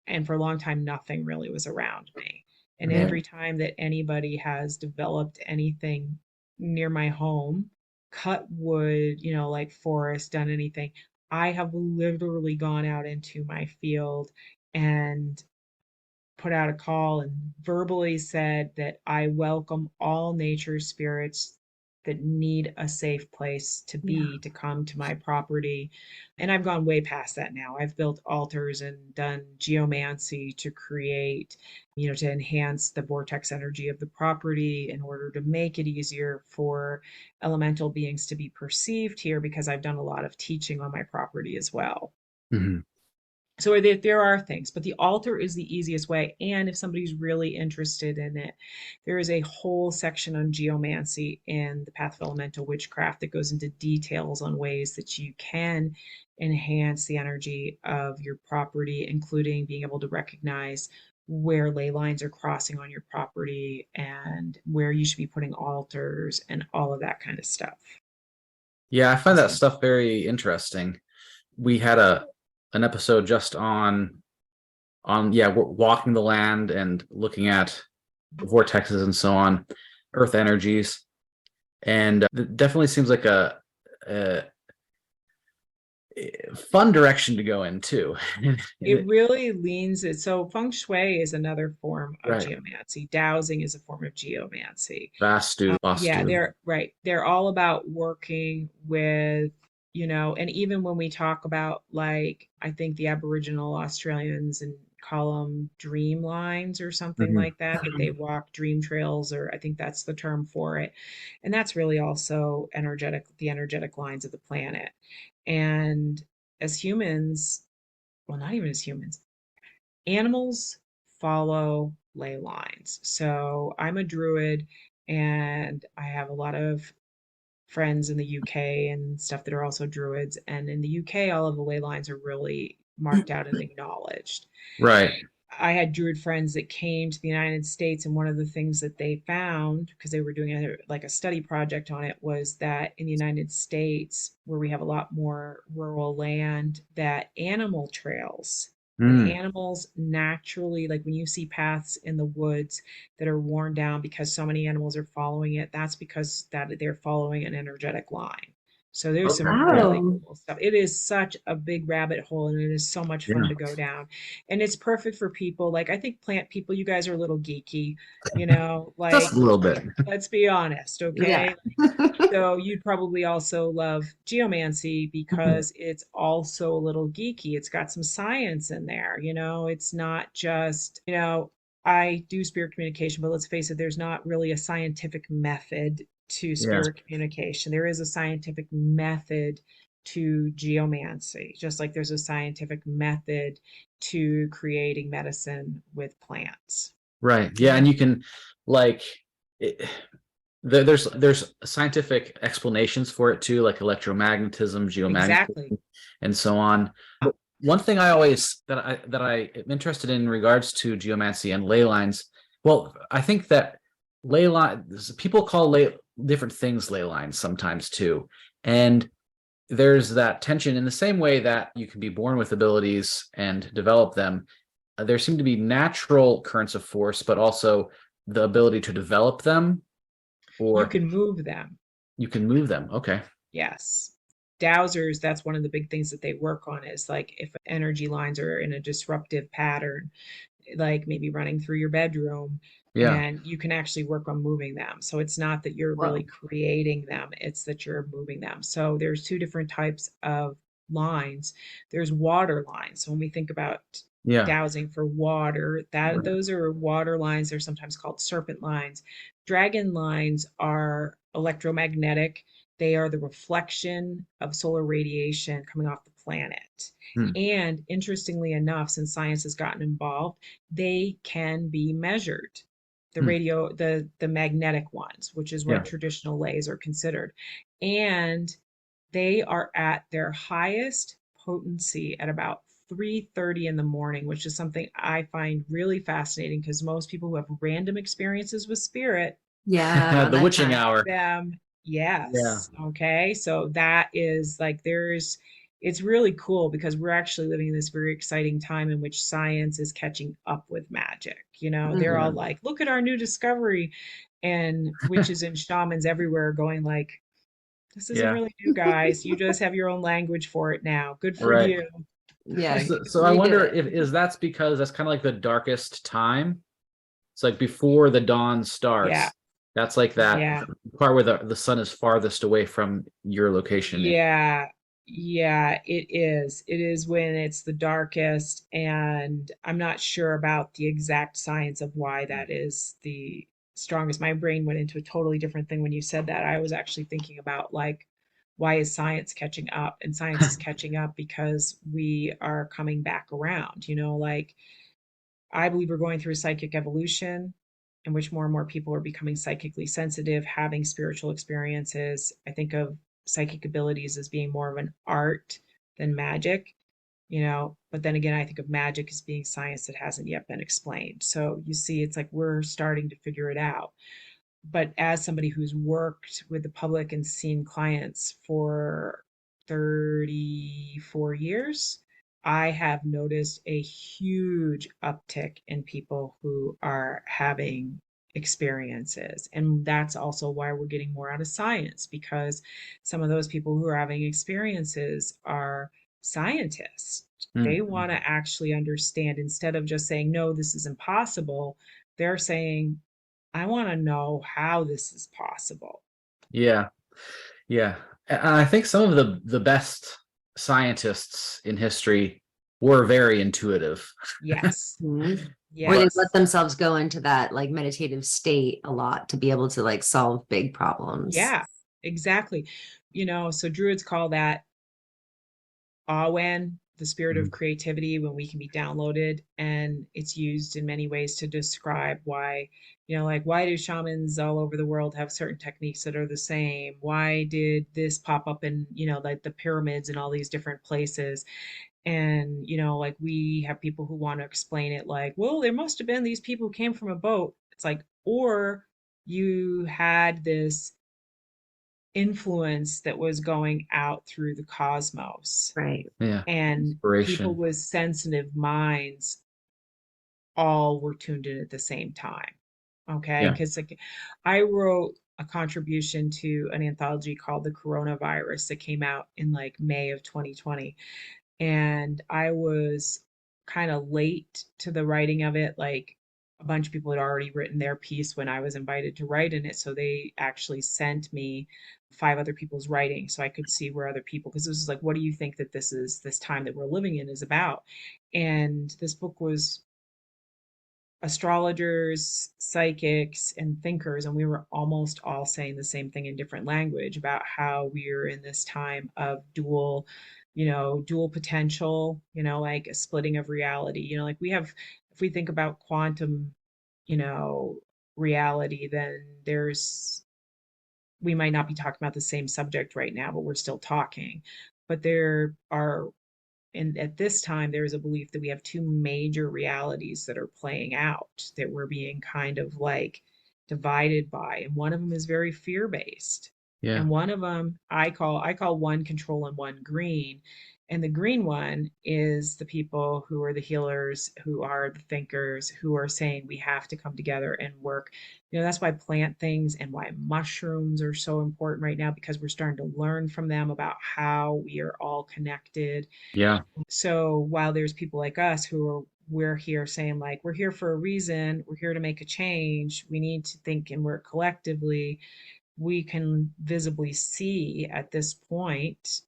and for a long time nothing really was around me, and Mhm. every time that anybody has developed anything near my home, cut wood, like forest, done anything, I have literally gone out into my field and put out a call and verbally said that I welcome all nature spirits that need a safe place to Yeah. be, to come to my property. And I've gone way past that now. I've built altars and done geomancy to create, to enhance the vortex energy of the property in order to make it easier for elemental beings to be perceived here, because I've done a lot of teaching on my property as well. Mhm. So there are things, but the altar is the easiest way. And if somebody's really interested in it, there is a whole section on geomancy in the Path of Elemental Witchcraft that goes into details on ways that you can enhance the energy of your property, including being able to recognize where ley lines are crossing on your property and where you should be putting altars and all of that kind of stuff. Yeah, I find that So, stuff very interesting. We had an episode just on yeah, walking the land and looking at vortexes and so on, earth energies, and it definitely seems like a fun direction to go in too. it really leans it. So feng shui is another form of Right. geomancy. Dowsing is a form of geomancy. Vastu, Yeah, Vastu. they're right. They're all about working with, and even when we talk about like, I think the Aboriginal Australians and call them dream lines or something Mhm. like that, that they walk dream trails, or I think that's the term for it. And that's really also the energetic lines of the planet. And as humans, well, not even as humans, animals follow ley lines. So I'm a druid and I have a lot of friends in the UK and stuff that are also druids. And in the UK, all of the ley lines are really marked out and acknowledged. Right. I had druid friends that came to the United States, and one of the things that they found, because they were doing like a study project on it, was that in the United States, where we have a lot more rural land, that animal trails and Mm. animals naturally, like when you see paths in the woods that are worn down because so many animals are following it, that's because that they're following an energetic line. So there's some Okay. really Wow. cool stuff. It is such a big rabbit hole and it is so much fun Yeah. to go down, and it's perfect for people like, I think plant people, you guys are a little geeky, Just like, a little bit. let's be honest, Yeah. okay? So you'd probably also love geomancy Mhm. because it's also a little geeky. It's got some science in there, it's not just, I do spirit communication, but let's face it, there's not really a scientific method to Yeah. spirit communication. There is a scientific method to geomancy, just like there's a scientific method to creating medicine with plants. Right. Yeah, Yeah, and you can like it, there's scientific explanations for it too, like electromagnetism, exactly. geomagnetism, and so on. But one thing I always that I am interested in regards to geomancy and ley lines, well, I think that ley lines people call different things ley lines sometimes too. And there's that tension in the same way that you can be born with abilities and develop them. there seem to be natural currents of force, but also the ability to develop them, You or can move them. you can move them. Okay. Yes. Dowsers, that's one of the big things that they work on is like if energy lines are in a disruptive pattern, like maybe running through your bedroom, Yeah. and you can actually work on moving them. So it's not that you're really Whoa. creating them, it's that you're moving them. So there's two different types of lines. There's water lines. So when we think about Yeah. dowsing for water, that those are water lines. They're sometimes called serpent lines. Dragon lines are electromagnetic. They are the reflection of solar radiation coming off the planet. Hmm. And interestingly enough, since science has gotten involved, they can be measured. The Hmm. radio, the magnetic ones, which is Yeah. what traditional lays are considered. And they are at their highest potency at about 3:30 in the morning, which is something I find really fascinating because most people who have random experiences with spirit Yeah, around The that witching time. hour. them. Yeah. Yes. Okay. So that is like it's really cool because we're actually living in this very exciting time in which science is catching up with magic. They're Mhm. all Yeah. like, look at our new discovery. And witches and shamans everywhere going like, this isn't Yeah. really new, guys. You just have your own language for it now. Good for Right. you. Yeah, So I redo wonder it. if is that's because that's kind of like the darkest time. It's like before the dawn Yeah. starts. That's like that Yeah. part where the sun is farthest away from your location. Yeah, yeah, it is. It is when it's the darkest, and I'm not sure about the exact science of why that is the strongest. My brain went into a totally different thing when you said that. I was actually thinking about like, why is science catching up? And science is catching up because we are coming back around, like I believe we're going through a psychic evolution in which more and more people are becoming psychically sensitive, having spiritual experiences. I think of psychic abilities as being more of an art than magic, but then again, I think of magic as being science that hasn't yet been explained. So you see, it's like we're starting to figure it out. But as somebody who's worked with the public and seen clients for 34 years, I have noticed a huge uptick in people who are having experiences. And that's also why we're getting more out of science, because some of those people who are having experiences are scientists. They Mm. want to actually understand instead of just saying, no, this is impossible. They're saying, I want to know how this is possible. Yeah. Yeah. And I think some of the best scientists in history were very intuitive. Yes. Mhm. Or they let Yes. themselves go into that like meditative state a lot to be able to like solve big problems. Yeah, exactly. So Druids call that Awen, the spirit of Mhm. creativity, when we can be downloaded. And it's used in many ways to describe why, like why do shamans all over the world have certain techniques that are the same? Why did this pop up in, like the pyramids and all these different places? And, like we have people who want to explain it like, well, there must have been these people who came from a boat. It's like, or you had this influence that was going out through the cosmos, Right. Yeah. and people Inspiration. with sensitive minds all were tuned in at the same time. Okay. Yeah. Because like I wrote a contribution to an anthology called The Coronavirus that came out in like May of 2020. And I was kind of late to the writing of it. Like a bunch of people had already written their piece when I was invited to write in it. So they actually sent me five other people's writing so I could see where other people, because this was like, what do you think that this time that we're living in is about? And this book was astrologers, psychics, and thinkers, and we were almost all saying the same thing in different language about how we're in this time of dual potential, like a splitting of reality. Like we have, if we think about quantum, you know, reality, then we might not be talking about the same subject right now, but we're still talking. But there are and at this time there is a belief that we have two major realities that are playing out that we're being kind of like divided by, and one of them is very fear based. Yeah. And one of them I call one control and one green. And the green one is the people who are the healers, who are the thinkers, who are saying we have to come together and work. That's why plant things and why mushrooms are so important right now, because we're starting to learn from them about how we are all connected. Yeah. So while there's people like us who are we're here saying like we're here for a reason, we're here to make a change, we need to think and work collectively, we can visibly see at this point,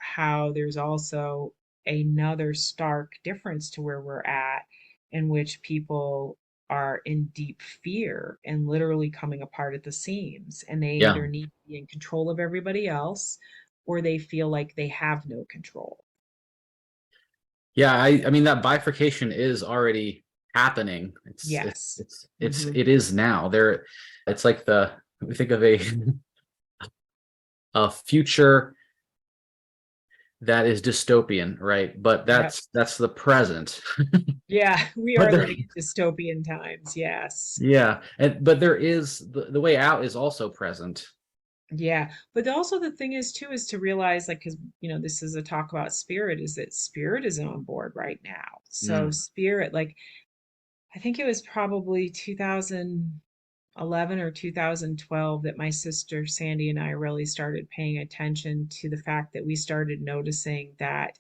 how there's also another stark difference to where we're at, in which people are in deep fear and literally coming apart at the seams. And they Yeah. either need to be in control of everybody else, or they feel like they have no control. Yeah. I mean, that bifurcation is already happening. Yes. It is now there. It's like we think of a future that is dystopian, right? But Yep. that's the present. Yeah, we But are there, living in dystopian times. Yes. yeah, but there is the way out is also present. Yeah. But also the thing is too is to realize, like, because this is a talk about spirit, is that spirit is on board right now. So Mm, spirit, like, I think it was probably 2011 or 2012 that my sister Sandy and I really started paying attention to the fact that we started noticing that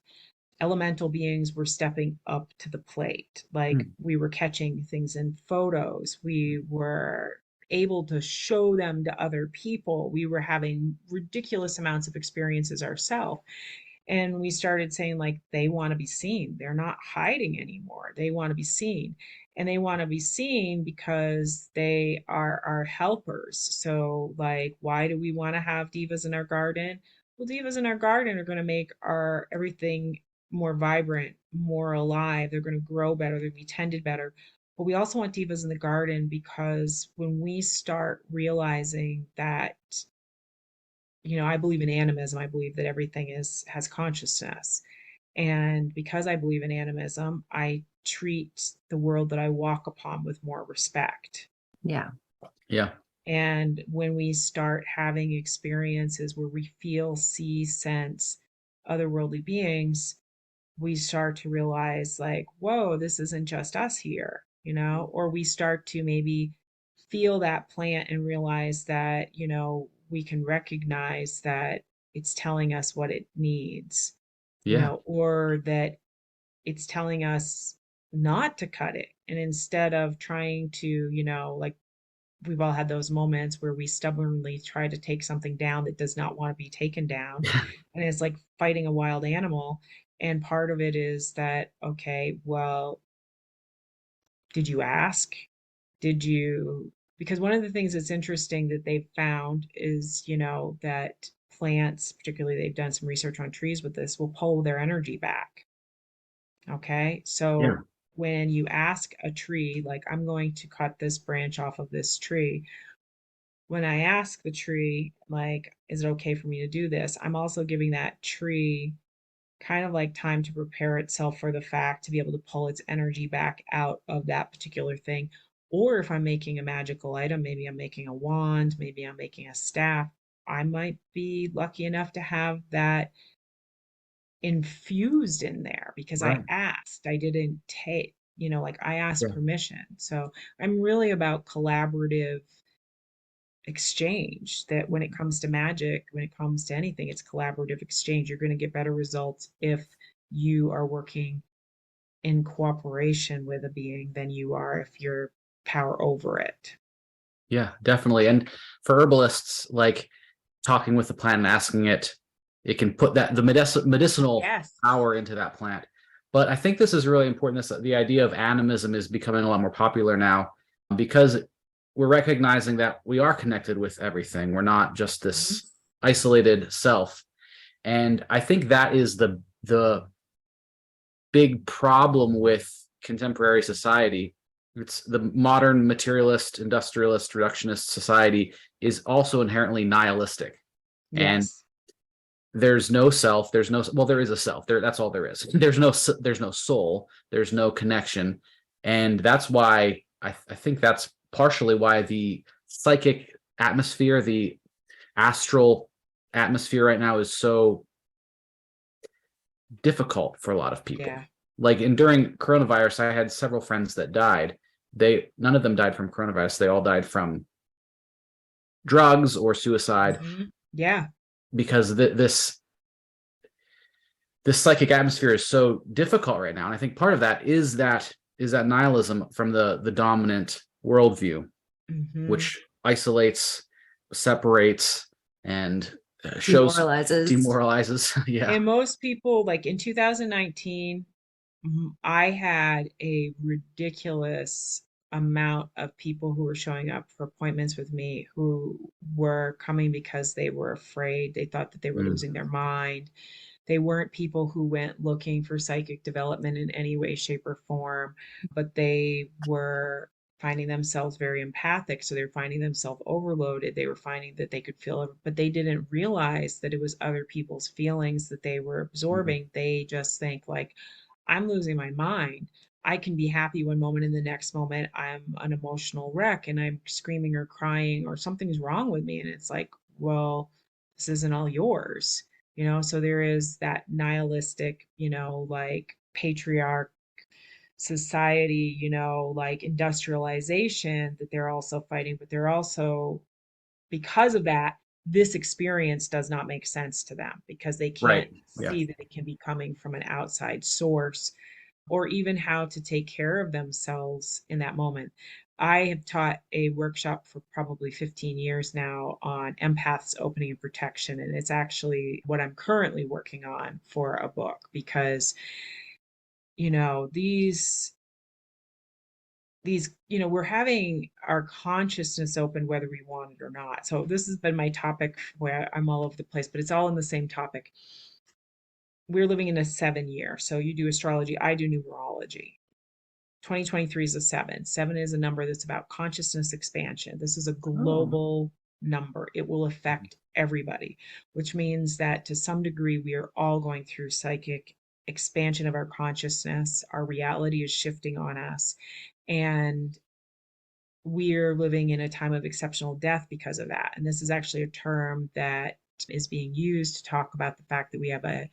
elemental beings were stepping up to the plate. Like, mm, we were catching things in photos, we were able to show them to other people, we were having ridiculous amounts of experiences ourselves. And we started saying, like, they want to be seen, they're not hiding anymore, they want to be seen. And they want to be seen because they are our helpers. So, like, why do we want to have divas in our garden? Well, divas in our garden are going to make our everything more vibrant, more alive, they're going to grow better, they're going to be tended better. But we also want divas in the garden because when we start realizing that, I believe in animism. I believe that everything has consciousness. And because I believe in animism, I treat the world that I walk upon with more respect. Yeah. yeah, And when we start having experiences where we feel, see, sense otherworldly beings, we start to realize, like, whoa, this isn't just us here, or we start to maybe feel that plant and realize that, we can recognize that it's telling us what it needs, yeah, or that it's telling us not to cut it. And instead of trying to, like, we've all had those moments where we stubbornly try to take something down that does not want to be taken down. And it's like fighting a wild animal. And part of it is that, okay, well, did you ask? Did you? Because one of the things that's interesting that they've found is, that plants, particularly they've done some research on trees with this, will pull their energy back. Okay. yeah, So when you ask a tree, like, I'm going to cut this branch off of this tree, when I ask the tree, like, is it okay for me to do this? I'm also giving that tree kind of like time to prepare itself for the fact to be able to pull its energy back out of that particular thing. Or if I'm making a magical item, maybe I'm making a wand, maybe I'm making a staff, I might be lucky enough to have that infused in there because I right. asked. I didn't take, like, I asked Yeah, permission. So I'm really about collaborative exchange, that when it comes to magic, when it comes to anything, it's collaborative exchange. You're going to get better results if you are working in cooperation with a being than you are if you're power over it. yeah, definitely. And for herbalists, like talking with the plant and asking it, it can put the medicinal Yes. power into that plant. But I think this is really important. The idea of animism is becoming a lot more popular now because we're recognizing that we are connected with everything. We're not just Mhm. this isolated self. And I think that is the big problem with contemporary society. It's the modern materialist, industrialist, reductionist society is also inherently nihilistic. And Yes. there's no self, there is a self. That's all there is. There's no soul, there's no connection. And that's why I think that's partially why the psychic atmosphere, the astral atmosphere right now is so difficult for a lot of people. Yeah. Like, and during coronavirus, I had several friends that died. None of them died from coronavirus. They all died from drugs or suicide Yeah. because this psychic atmosphere is so difficult right now. And I think part of that is that nihilism from the dominant worldview, Hmm. which isolates, separates, and shows demoralizes. Yeah. And most people, like in 2019, I had a ridiculous amount of people who were showing up for appointments with me who were coming because they were afraid. They thought that they were Mm, losing their mind. They weren't people who went looking for psychic development in any way, shape, or form, but they were finding themselves very empathic. So they were finding themselves overloaded. They were finding that they could feel it, but they didn't realize that it was other people's feelings that they were mhm. absorbing. They just think, like, I'm losing my mind. I can be happy one moment and the next moment I'm an emotional wreck and I'm screaming or crying or something's wrong with me. And it's like, well, this isn't all yours, So there is that nihilistic, like patriarch society, like industrialization that they're also fighting, but they're also, because of that, this experience does not make sense to them because they Right. can't Yeah. see that it can be coming from an outside source or even how to take care of themselves in that moment. I have taught a workshop for probably 15 years now on empaths, opening, and protection. And it's actually what I'm currently working on for a book because, we're having our consciousness open whether we want it or not. So this has been my topic where I'm all over the place, but it's all in the same topic. We're living in a 7 year. So you do astrology, I do numerology. 2023 is a seven. Seven is a number that's about consciousness expansion. This is a Oh. global number. It will affect everybody, which means that to some degree, we are all going through psychic expansion of our consciousness. Our reality is shifting on us. And we're living in a time of exceptional death because of that. And this is actually a term that is being used to talk about the fact that we have a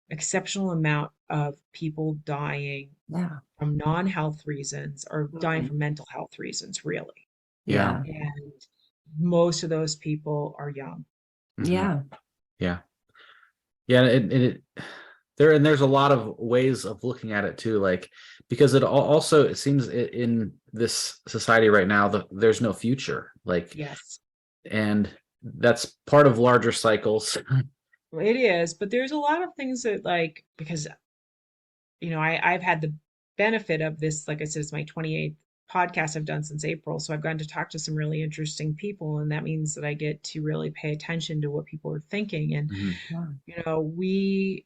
exceptional amount of people dying Yeah. from non-health reasons or dying Mhm. from mental health reasons, really. Yeah. Yeah. And most of those people are young. Mhm. Yeah. Yeah. Yeah. There's a lot of ways of looking at it too, like, because also it seems in this society right now that there's no future, like, Yes, and that's part of larger cycles. it is. But there's a lot of things that, like, because, I've had the benefit of this, like I said, it's my 28th podcast I've done since April. So I've gotten to talk to some really interesting people. And that means that I get to really pay attention to what people are thinking. And, Mhm. Yeah. we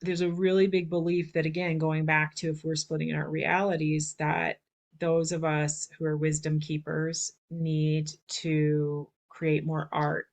there's a really big belief that, again, going back to, if we're splitting our realities, that those of us who are wisdom keepers need to create more art.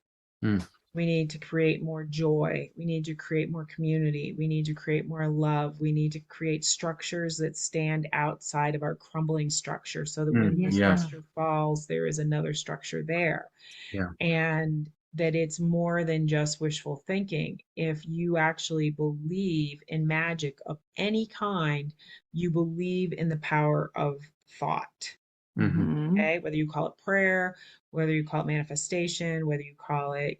Mm. We need to create more joy. We need to create more community. We need to create more love. We need to create structures that stand outside of our crumbling structure so that when Mm. the Yeah. Yeah. structure falls, there is another structure there. Yeah. And that it's more than just wishful thinking. If you actually believe in magic of any kind, you believe in the power of thought. Hmm. Hmm. Okay, whether you call it prayer, whether you call it manifestation, whether you call it,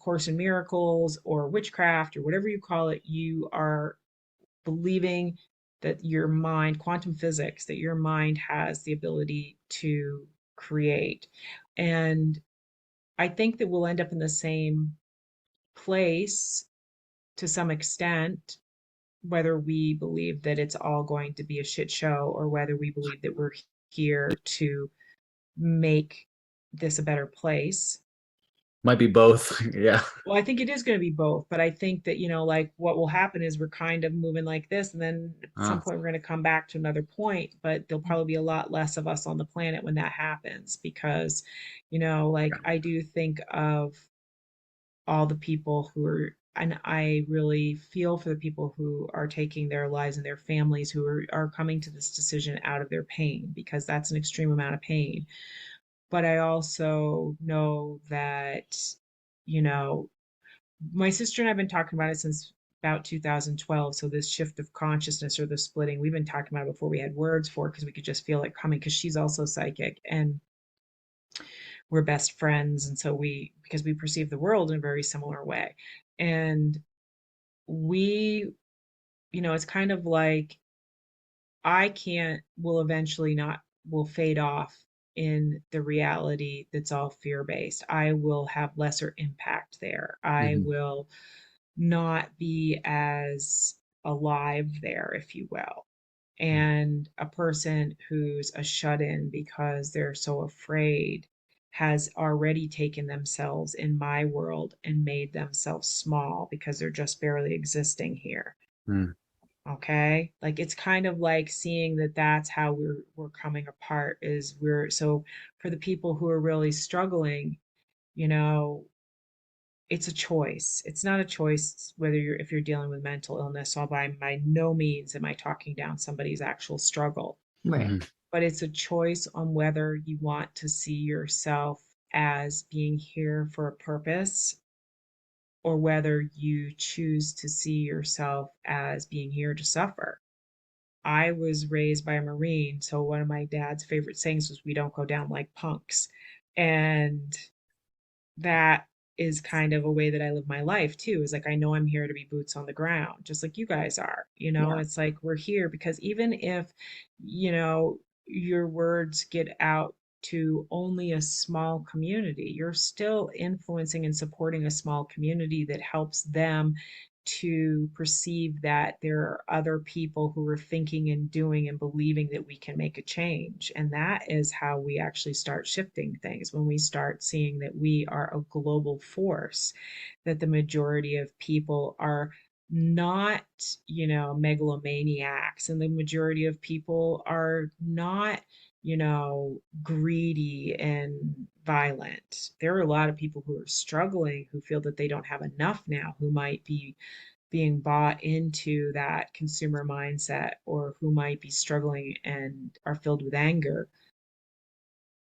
Course in Miracles or witchcraft or whatever you call it, you are believing that your mind, quantum physics, that your mind has the ability to create. And I think that we'll end up in the same place to some extent, whether we believe that it's all going to be a shit show or whether we believe that we're here to make this a better place. Might be both. Yeah. Well, I think it is going to be both, but I think that, like, what will happen is we're kind of moving like this, and then at some Ah, point we're going to come back to another point, but there'll probably be a lot less of us on the planet when that happens because, like, I do think of all the people who are, and I really feel for the people who are taking their lives and their families who are coming to this decision out of their pain, because that's an extreme amount of pain. but I also know that, you know, my sister and I've been talking about it since about 2012. So this shift of consciousness or the splitting, we've been talking about it before we had words for it because we could just feel it coming because she's also psychic and we're best friends. And so because we perceive the world in a very similar way. And we, it's kind of like I can't, will eventually not, will fade off in the reality that's all fear based. I will have lesser impact there. I Mhm. will not be as alive there, if you will. And a person who's a shut in because they're so afraid has already taken themselves in my world and made themselves small because they're just barely existing here. Mm. Okay, like it's kind of like seeing that that's how we're coming apart is we're so for the people who are really struggling, you know it's a choice. It's not a choice whether you're if you're dealing with mental illness. So by no means am I talking down somebody's actual struggle, Right. Mhm. but it's a choice on whether you want to see yourself as being here for a purpose or whether you choose to see yourself as being here to suffer. I was raised by a Marine, so one of my dad's favorite sayings was, "We don't go down like punks." And that is kind of a way that I live my life too. Is like I know I'm here to be boots on the ground, just like you guys are. Yeah. It's like we're here because even if, you know, your words get out to only a small community, you're still influencing and supporting a small community that helps them to perceive that there are other people who are thinking and doing and believing that we can make a change. And that is how we actually start shifting things when we start seeing that we are a global force, that the majority of people are not, megalomaniacs, and the majority of people are not, greedy and violent. There are a lot of people who are struggling who feel that they don't have enough now, who might be being bought into that consumer mindset or who might be struggling and are filled with anger.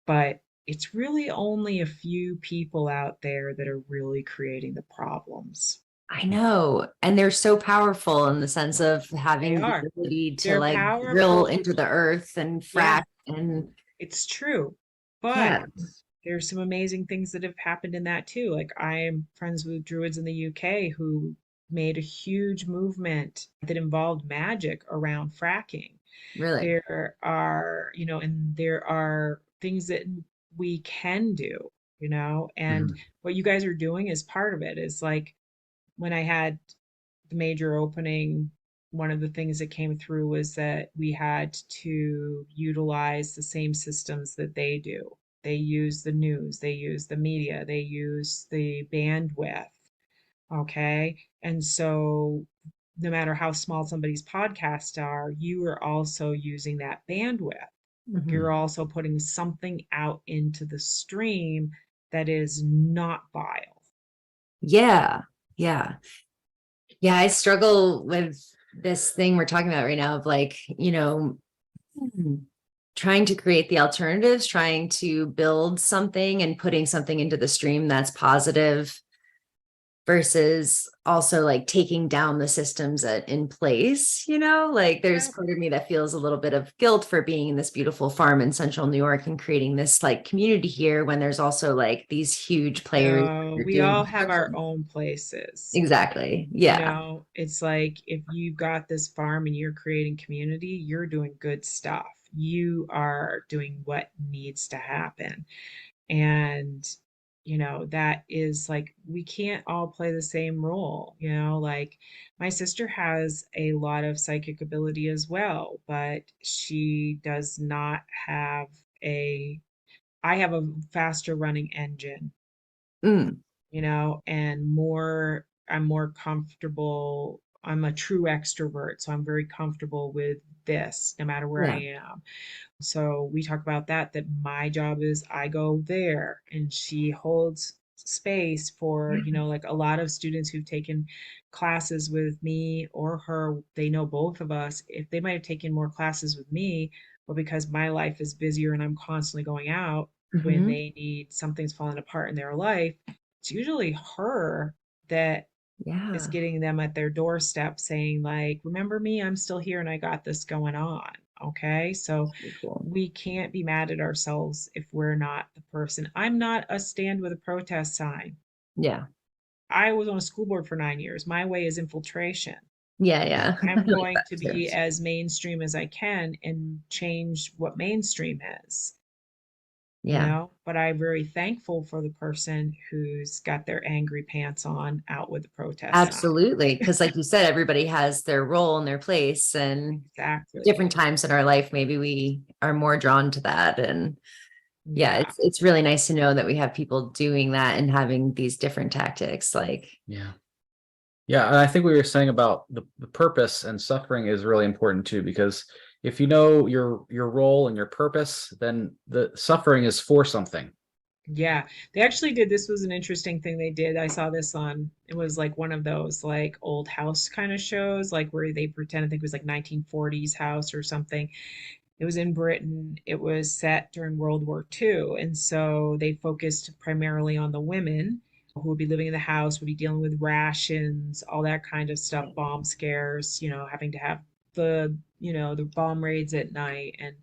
But it's really only a few people out there that are really creating the problems. I know. And they're so powerful in the sense of They having the are. ability to They're like drill powerful. into the earth and Yeah, frack and it's true. yeah, But there's some amazing things that have happened in that too. Like I am friends with druids in the UK who made a huge movement that involved magic around fracking. really. And there are things that we can do, and Mhm. what you guys are doing is part of it. Is like when I had the major opening, one of the things that came through was that we had to utilize the same systems that they do. They use the news, they use the media, they use the bandwidth. Okay. And so no matter how small somebody's podcasts are, you are also using that bandwidth. You're Mhm. also putting something out into the stream that is not vile. Yeah. Yeah. Yeah. I struggle with this thing we're talking about right now of like, hmm, trying to create the alternatives, trying to build something and putting something into the stream that's positive versus also like taking down the systems in place, like there's Yeah. part of me that feels a little bit of guilt for being in this beautiful farm in central New York and creating this like community here when there's also like these huge players No, that are we doing all have our construction. own places. Exactly. Yeah. It's like if you've got this farm and you're creating community, you're doing good stuff. You are doing what needs to happen. And, that is like, we can't all play the same role, like my sister has a lot of psychic ability as well, but she does not have I have a faster running engine, Mm, and I'm more comfortable. I'm a true extrovert, so I'm very comfortable with this no matter where I yeah. am. So we talk about that my job is I go there and she holds space for, like a lot of students who've taken classes with me or her, they know both of us. If they might have taken more classes with me, but because my life is busier and I'm constantly going out, when Mhm. they need something's falling apart in their life, it's usually her that is Yeah. getting them at their doorstep saying, like, remember me, I'm still here and I got this going on. Okay. So So cool. we can't be mad at ourselves if we're not the person. I'm not a stand with a protest sign. Yeah. I was on a school board for 9 years. My way is infiltration. Yeah. Yeah. I I'm like going that to too. be as mainstream as I can and change what mainstream is, Yeah. but I'm very thankful for the person who's got their angry pants on out with the protest sign. Absolutely. Because like you said, everybody has their role and their place, and Exactly. different times in our life, maybe we are more drawn to that. And yeah, Yeah. it's really nice to know that we have people doing that and having these different tactics. Like, Yeah. Yeah, and I think what you were saying about the purpose and suffering is really important too, because if you know your role and your purpose, then the suffering is for something. Yeah. They actually did. This was an interesting thing they did. I saw this on, it was like one of those like old house kind of shows, like where they pretend, I think it was like 1940s house or something. It was in Britain. It was set during World War II. And so they focused primarily on the women who would be living in the house, would be dealing with rations, all that kind of stuff, bomb scares, having to have the bomb raids at night. And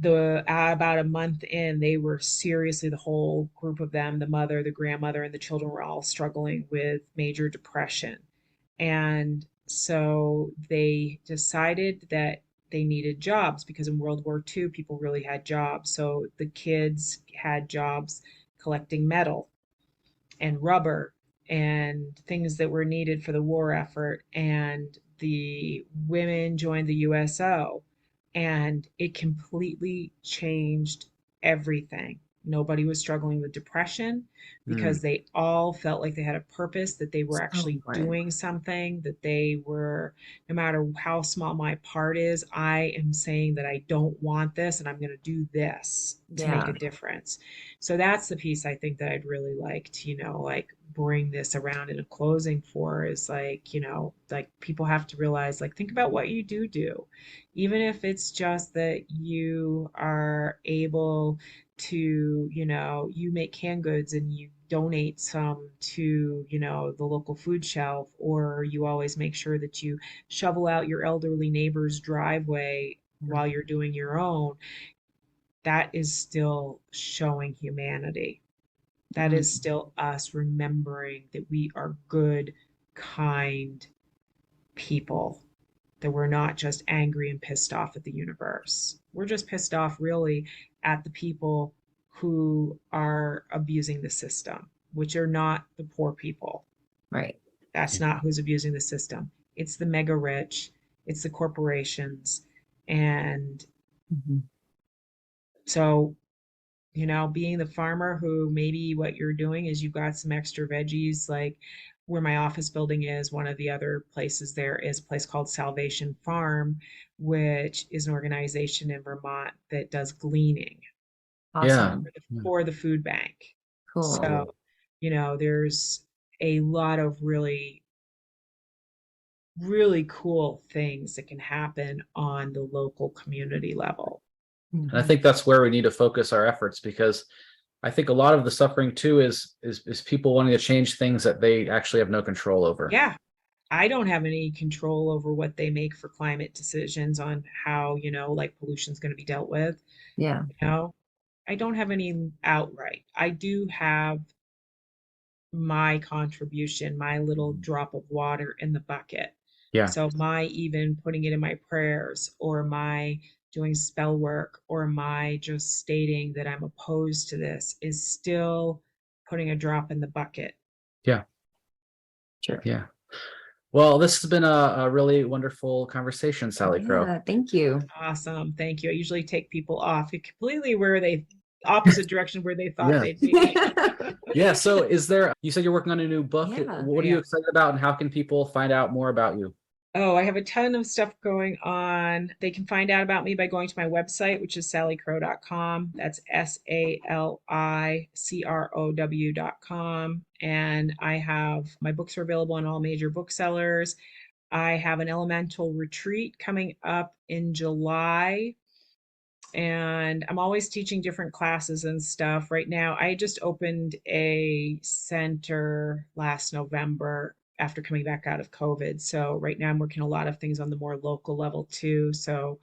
about a month in, they were seriously, the whole group of them, the mother, the grandmother, and the children were all struggling with major depression. And so they decided that they needed jobs because in World War II, people really had jobs. So the kids had jobs collecting metal and rubber and things that were needed for the war effort. And the women joined the USO, and it completely changed everything. Nobody was struggling with depression Mm, because they all felt like they had a purpose, that they were so actually important. doing something, that they were, no matter how small my part is, I am saying that I don't want this and I'm going to do this to make Yeah. a difference. So that's the piece I think that I'd really like to, like bring this around in a closing for, is like, like people have to realize, like, think about what you do. Even if it's just that you are able to, you make canned goods and you donate some to, the local food shelf, or you always make sure that you shovel out your elderly neighbor's driveway while you're doing your own. That is still showing humanity. That Mm, is still us remembering that we are good, kind people, that we're not just angry and pissed off at the universe. We're just pissed off really at the people who are abusing the system, which are not the poor people. right. That's yeah. not who's abusing the system. It's the mega rich, it's the corporations. And Mhm. so being the farmer who, maybe what you're doing is you've got some extra veggies, like where my office building is, one of the other places there is a place called Salvation Farm, which is an organization in Vermont that does gleaning Yeah. Awesome. Yeah. for the food bank. Cool. So, there's a lot of really, really cool things that can happen on the local community level. And I Mhm. think that's where we need to focus our efforts, because I think a lot of the suffering too is people wanting to change things that they actually have no control over. Yeah, I don't have any control over what they make for climate decisions on how, like pollution's going to be dealt with. Yeah. You know, I don't have any outright. I do have my contribution, my little drop of water in the bucket. Yeah. So my even putting it in my prayers, or my doing spell work, or my just stating that I'm opposed to this, is still putting a drop in the bucket. Yeah. Sure. Yeah. Well, this has been a really wonderful conversation, Sally Crow. Yeah. Thank you. Awesome. Thank you. I usually take people off completely where they, opposite direction where they thought Yeah. they'd be. Yeah. So you said you're working on a new book. Yeah. What are you Yeah. excited about, and how can people find out more about you? Oh, I have a ton of stuff going on. They can find out about me by going to my website, which is salicrow.com. That's salicrow.com. And I have, my books are available on all major booksellers. I have an elemental retreat coming up in July And I'm always teaching different classes and stuff. Right now, I just opened a center last November after coming back out of COVID. So right now I'm working a lot of things on the more local level too. So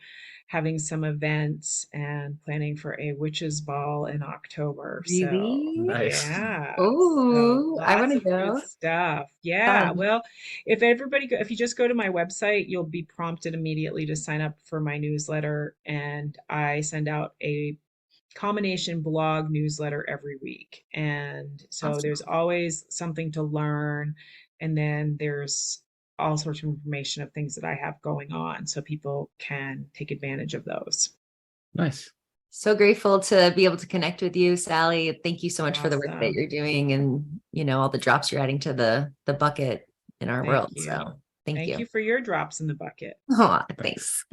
having some events and planning for a witches ball in October. So Really? Nice. yeah, so Oh, I want lots to of good go. stuff. Yeah, Fun. well, if you just go to my website, you'll be prompted immediately to sign up for my newsletter, and I send out a combination blog newsletter every week. And so Awesome. there's always something to learn. And then there's all sorts of information of things that I have going on so people can take advantage of those. Nice. So grateful to be able to connect with you, Sally. Thank you so much for the work that Awesome. you're doing and, all the drops you're adding to the bucket in our Thank world. you. So thank Thank you. you for your drops in the bucket. Oh, thanks.